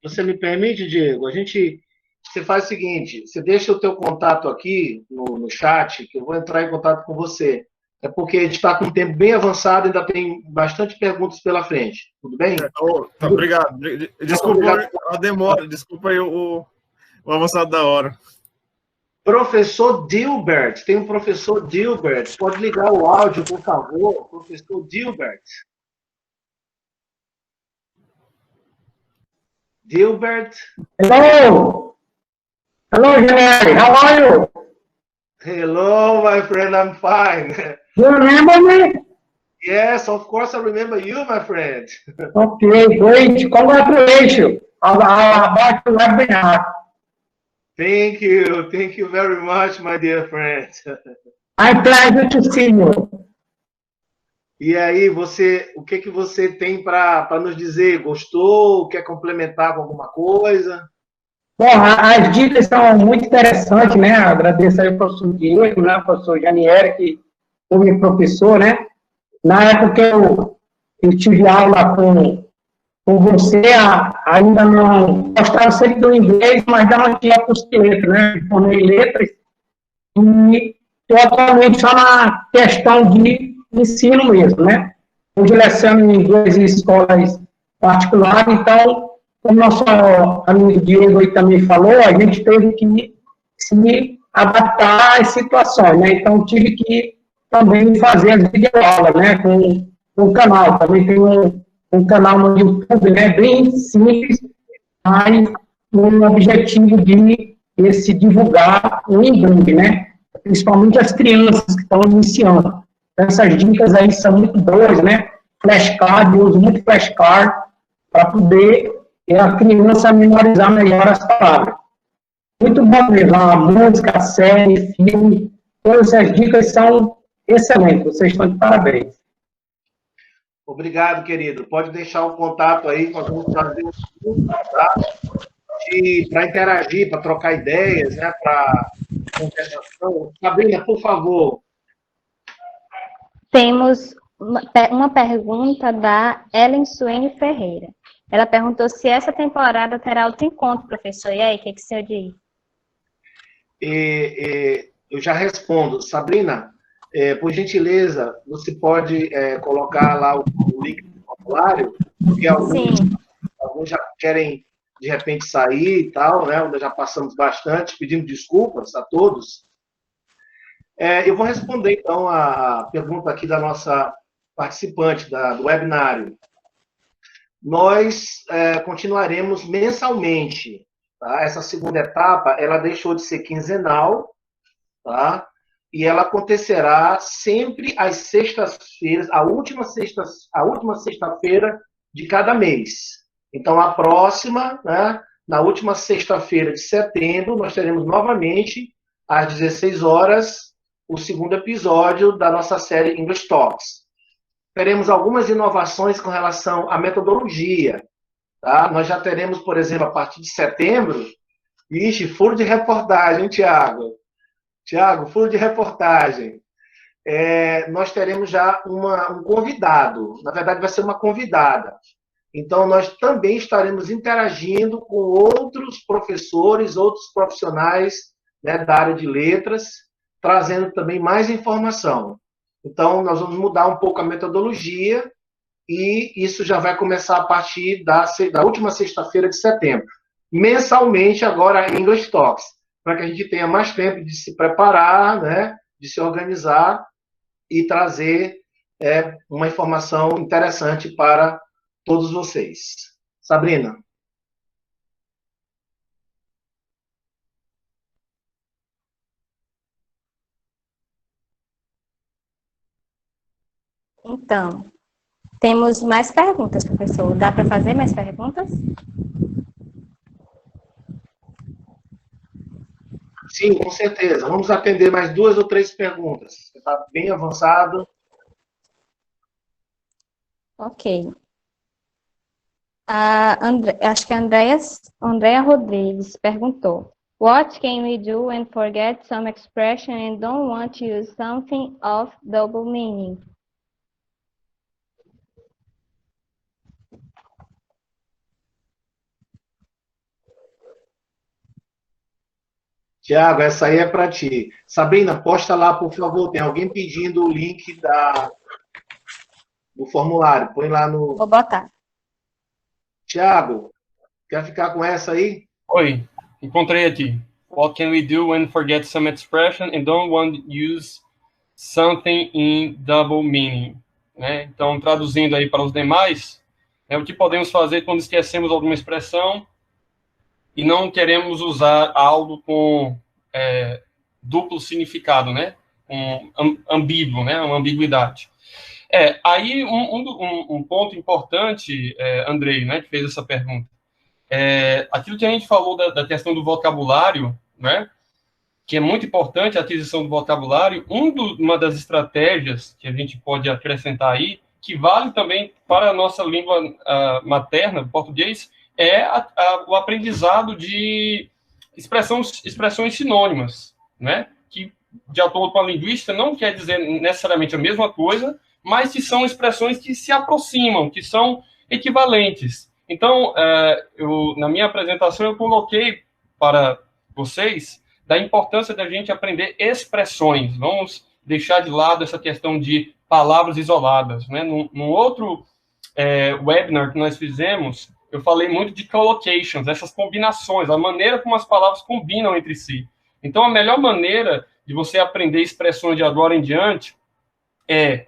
Você me permite, Diego? Você faz o seguinte, você deixa o teu contato aqui no chat, que eu vou entrar em contato com você. É porque a gente está com um tempo bem avançado, ainda tem bastante perguntas pela frente. Tudo bem? Tá, obrigado. Desculpa a demora, desculpa aí o avançado da hora. Professor Dilbert, tem um professor Dilbert. Pode ligar o áudio, por favor, professor Dilbert. Dilbert. Hello. Hello, Janelle. How are you? Hello, my friend. I'm fine. You remember me? Yes, of course I remember you, my friend. Okay, great. Congratulations about the webinar. Thank you very much, my dear friend. I'm pleasure to see you. E aí, o que você tem para nos dizer? Gostou? Quer complementar com alguma coisa? Bom, as dicas são muito interessantes, né? Agradeço aí ao professor Diego, né? Ao professor Janieri, que foi meu professor, né? Na época eu tive aula com você, ainda não gostava sempre do inglês, mas não tinha curso de letras, né? Eu formei letras e estou atualmente só na questão de ensino mesmo, né? Hoje leciono em inglês em escolas particulares, então, como nosso amigo Diego aí também falou, a gente teve que se adaptar às situações, né? Então, tive que também fazer as videoaulas, né? Com o canal. Também tem um canal no YouTube, né? Bem simples, mas com o objetivo de se divulgar o inglês, né? Principalmente as crianças que estão iniciando. Essas dicas aí são muito boas, né? Flashcard, eu uso muito flashcard para poder a criança memorizar melhor as palavras. Muito bom mesmo, a música, a série, filme, todas as dicas são excelentes, vocês estão de parabéns. Obrigado, querido. Pode deixar o contato aí, nós vamos fazer um tá? Para interagir, para trocar ideias, né? Para conversação. Sabrina, por favor. Temos uma pergunta da Ellen Suene Ferreira. Ela perguntou se essa temporada terá outro encontro, professor. E aí, o que o senhor diz? Eu já respondo. Sabrina, por gentileza, você pode colocar lá o link do formulário, porque Sim, alguns já querem, de repente, sair e tal, né? Nós já passamos bastante, pedindo desculpas a todos. Eu vou responder, então, a pergunta aqui da nossa participante do webinário. Nós continuaremos mensalmente. Tá? Essa segunda etapa, ela deixou de ser quinzenal, tá? E ela acontecerá sempre às sextas-feiras, a última sexta-feira de cada mês. Então, a próxima, né, na última sexta-feira de setembro, nós teremos novamente, às 16 horas, o segundo episódio da nossa série English Talks. Teremos algumas inovações com relação à metodologia. Tá? Nós já teremos, por exemplo, a partir de setembro, furo de reportagem, Tiago. Tiago, furo de reportagem. Nós teremos já um convidado. Na verdade, vai ser uma convidada. Então, nós também estaremos interagindo com outros professores, outros profissionais, né, da área de letras, trazendo também mais informação. Então, nós vamos mudar um pouco a metodologia e isso já vai começar a partir da última sexta-feira de setembro. Mensalmente, agora, English Talks, para que a gente tenha mais tempo de se preparar, né, de se organizar e trazer uma informação interessante para todos vocês. Sabrina. então, temos mais perguntas, professor. Dá para fazer mais perguntas? Sim, com certeza. Vamos atender mais 2 ou 3 perguntas. Você está bem avançado. Ok. Acho que a Andrea Rodrigues perguntou: What can we do when forget some expression and don't want to use something of double meaning? Tiago, essa aí é para ti. Sabrina, posta lá, por favor. Tem alguém pedindo o link do formulário. Põe lá no. Vou botar. Tiago, quer ficar com essa aí? Oi, encontrei aqui. What can we do when forget some expression and don't want to use something in double meaning? Né? Então, traduzindo aí para os demais, o que podemos fazer quando esquecemos alguma expressão e não queremos usar algo com duplo significado, né? Ambíguo, né? Uma ambiguidade. Aí um ponto importante, Andrei, né, que fez essa pergunta, aquilo que a gente falou da questão do vocabulário, né, que é muito importante a aquisição do vocabulário, uma das estratégias que a gente pode acrescentar aí, que vale também para a nossa língua materna, português, o aprendizado de expressões sinônimas, né, que, de acordo com a linguística, não quer dizer necessariamente a mesma coisa, mas que são expressões que se aproximam, que são equivalentes. Então, na minha apresentação, eu coloquei para vocês da importância da gente aprender expressões. Vamos deixar de lado essa questão de palavras isoladas. Né? Num outro webinar que nós fizemos, eu falei muito de collocations, essas combinações, a maneira como as palavras combinam entre si. Então, a melhor maneira de você aprender expressões de agora em diante é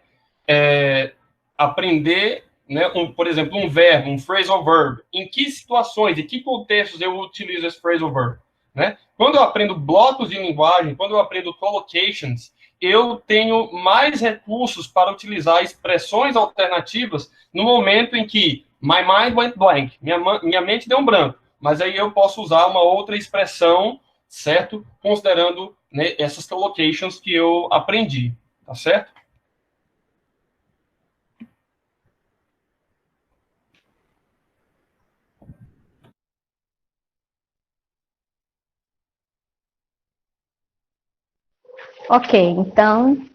aprender, né, por exemplo, um verbo, um phrasal verb. Em que situações, em que contextos eu utilizo esse phrasal verb? Né? Quando eu aprendo blocos de linguagem, quando eu aprendo collocations, eu tenho mais recursos para utilizar expressões alternativas no momento em que my mind went blank, minha mente deu um branco, mas aí eu posso usar uma outra expressão, certo? Considerando, né, essas collocations que eu aprendi, tá certo? Ok, então,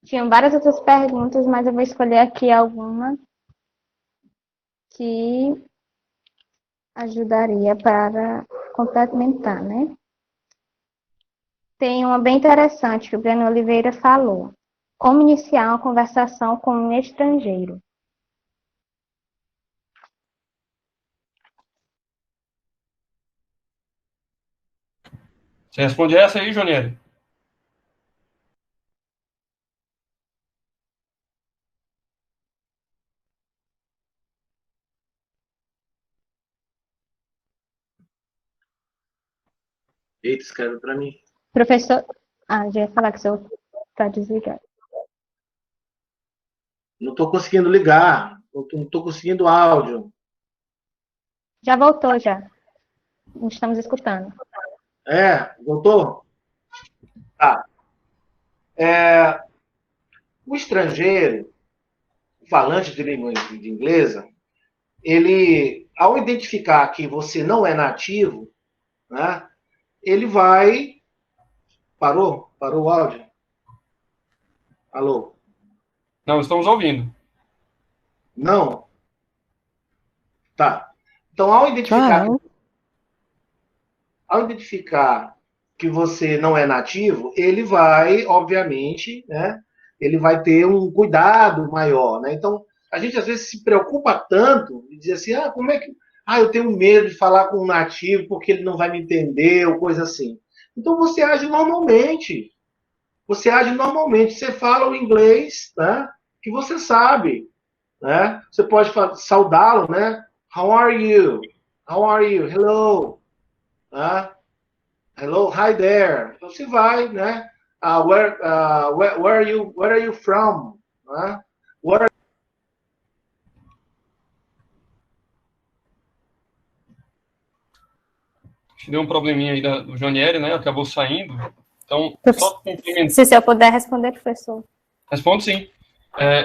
tinham várias outras perguntas, mas eu vou escolher aqui alguma que ajudaria para complementar, né? Tem uma bem interessante que o Breno Oliveira falou. Como iniciar uma conversação com um estrangeiro. Você responde essa aí, Jonieri? Eita, escreve para mim. Professor... já ia falar que o senhor está desligado. Não estou conseguindo ligar. Não estou conseguindo áudio. Já voltou, já. Não estamos escutando. Voltou? Tá. O estrangeiro, falante de língua inglesa, ele, ao identificar que você não é nativo, né, ele vai... Parou? Parou o áudio? Alô? Não, estamos ouvindo. Não? Tá. Então, ao identificar que você não é nativo, ele vai, obviamente, né, ele vai ter um cuidado maior, né? Então, a gente às vezes se preocupa tanto e diz assim, como é que... eu tenho medo de falar com um nativo porque ele não vai me entender, ou coisa assim. Então, você age normalmente. Você age normalmente. Você fala o inglês, né, que você sabe, né? Você pode saudá-lo, né? How are you? How are you? Hello. Hello, hi there. Então você vai, né? Where are you from? What Deu um probleminha aí do Jonieri, né? Acabou saindo. Então, só complementando. Se o senhor puder responder, professor. Respondo sim.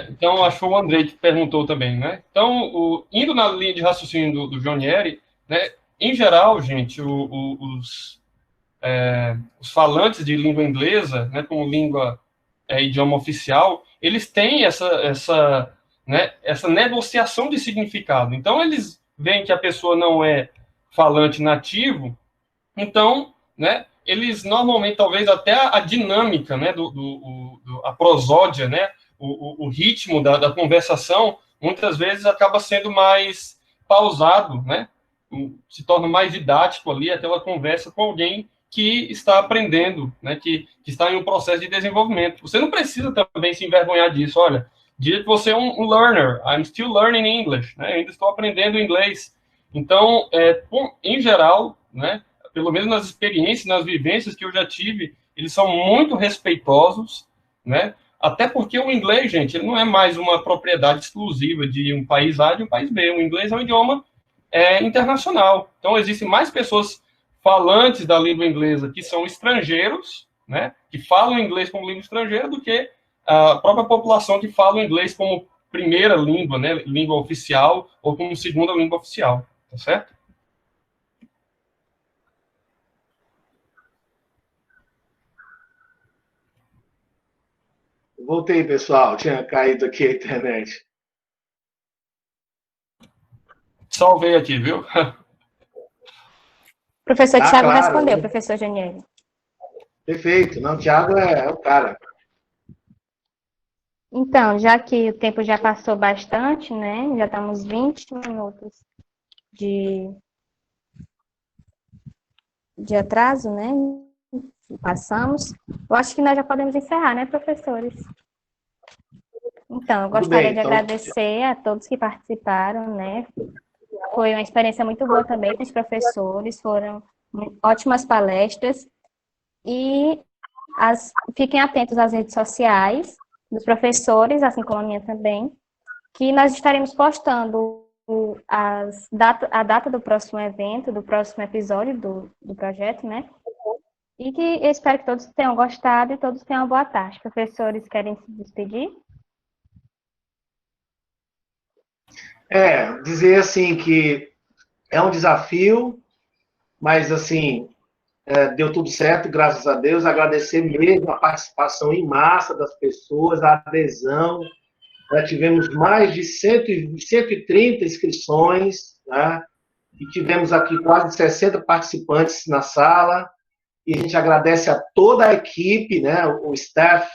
Então, acho que foi o Andrei que perguntou também, né? Então, indo na linha de raciocínio do Jonieri, né? Em geral, gente, os falantes de língua inglesa, né, como idioma oficial, eles têm essa negociação de significado. Então, eles veem que a pessoa não é falante nativo, então, né, eles normalmente, talvez até a dinâmica, né, a prosódia, né, o ritmo da conversação, muitas vezes acaba sendo mais pausado, né, se torna mais didático ali aquela conversa com alguém que está aprendendo, né, que está em um processo de desenvolvimento. Você não precisa também se envergonhar disso. Olha, diga que você é um learner. I'm still learning English. Né, ainda estou aprendendo inglês. Então, em geral, né, pelo menos nas experiências, nas vivências que eu já tive, eles são muito respeitosos, né? Até porque o inglês, gente, ele não é mais uma propriedade exclusiva de um país A e de um país B. O inglês é um idioma internacional. Então, existem mais pessoas falantes da língua inglesa que são estrangeiros, né? Que falam inglês como língua estrangeira, do que a própria população que fala o inglês como primeira língua, né? Língua oficial, ou como segunda língua oficial. Tá certo? Voltei, pessoal. Tinha caído aqui a internet. Salvei aqui, viu? Professor Tiago claro, respondeu, professor Janiele. Perfeito. Não, o Tiago é o cara. Então, já que o tempo já passou bastante, né? Já estamos 20 minutos de atraso, né? Passamos. Eu acho que nós já podemos encerrar, né, professores? Então, eu gostaria de agradecer a todos que participaram, né? Foi uma experiência muito boa também com os professores, foram ótimas palestras. E fiquem atentos às redes sociais dos professores, assim como a minha também, que nós estaremos postando a data do próximo evento, do próximo episódio do projeto, né? E que eu espero que todos tenham gostado e todos tenham uma boa tarde. Professores, querem se despedir? Dizer assim que é um desafio, mas assim, deu tudo certo, graças a Deus. Agradecer mesmo a participação em massa das pessoas, a adesão. Tivemos mais de 130 inscrições, né? E tivemos aqui quase 60 participantes na sala. e a gente agradece a toda a equipe, né, o staff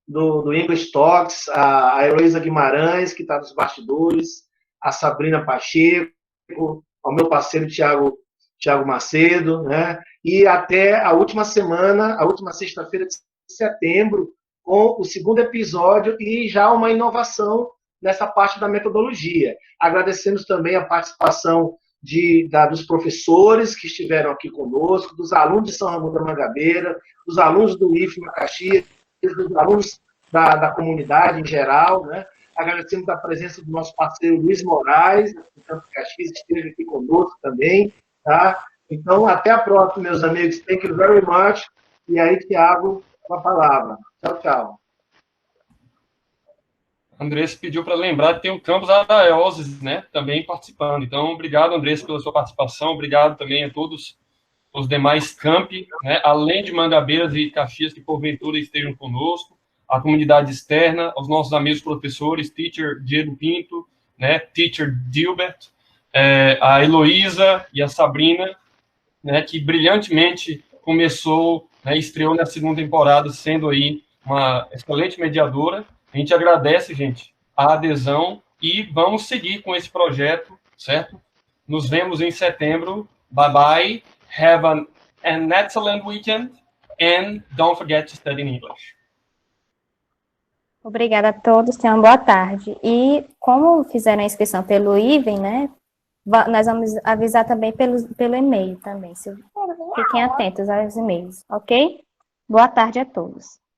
do English Talks, a Heloísa Guimarães, que está nos bastidores, a Sabrina Pacheco, ao meu parceiro Tiago Macedo, né, e até a última semana, a última sexta-feira de setembro, com o segundo episódio e já uma inovação nessa parte da metodologia. Agradecemos também a participação dos professores que estiveram aqui conosco, dos alunos de São Ramon da Mangabeira, dos alunos do IFMA Caxias, dos alunos da comunidade em geral, né? Agradecemos a presença do nosso parceiro Luiz Moraes, do Campo Caxias, que esteve aqui conosco também, tá? Então, até a próxima, meus amigos. Thank you very much. E aí, Tiago, com a palavra. Tchau, tchau. Andressa pediu para lembrar que tem o campus Araeoses, né, também participando. Então, obrigado, Andressa, pela sua participação. Obrigado também a todos os demais campi, né, além de Mangabeiras e Caxias, que porventura estejam conosco, a comunidade externa, os nossos amigos professores, Teacher Diego Pinto, né, Teacher Dilbert, a Heloísa e a Sabrina, né, que brilhantemente começou, né, estreou na segunda temporada, sendo aí uma excelente mediadora. A gente agradece, gente, a adesão e vamos seguir com esse projeto, certo? Nos vemos em setembro. Bye bye. Have an excellent weekend and don't forget to study English. Obrigada a todos, tenham uma boa tarde. E como fizeram a inscrição pelo IVEN, né, nós vamos avisar também pelo e-mail também. Fiquem atentos aos e-mails, ok? Boa tarde a todos.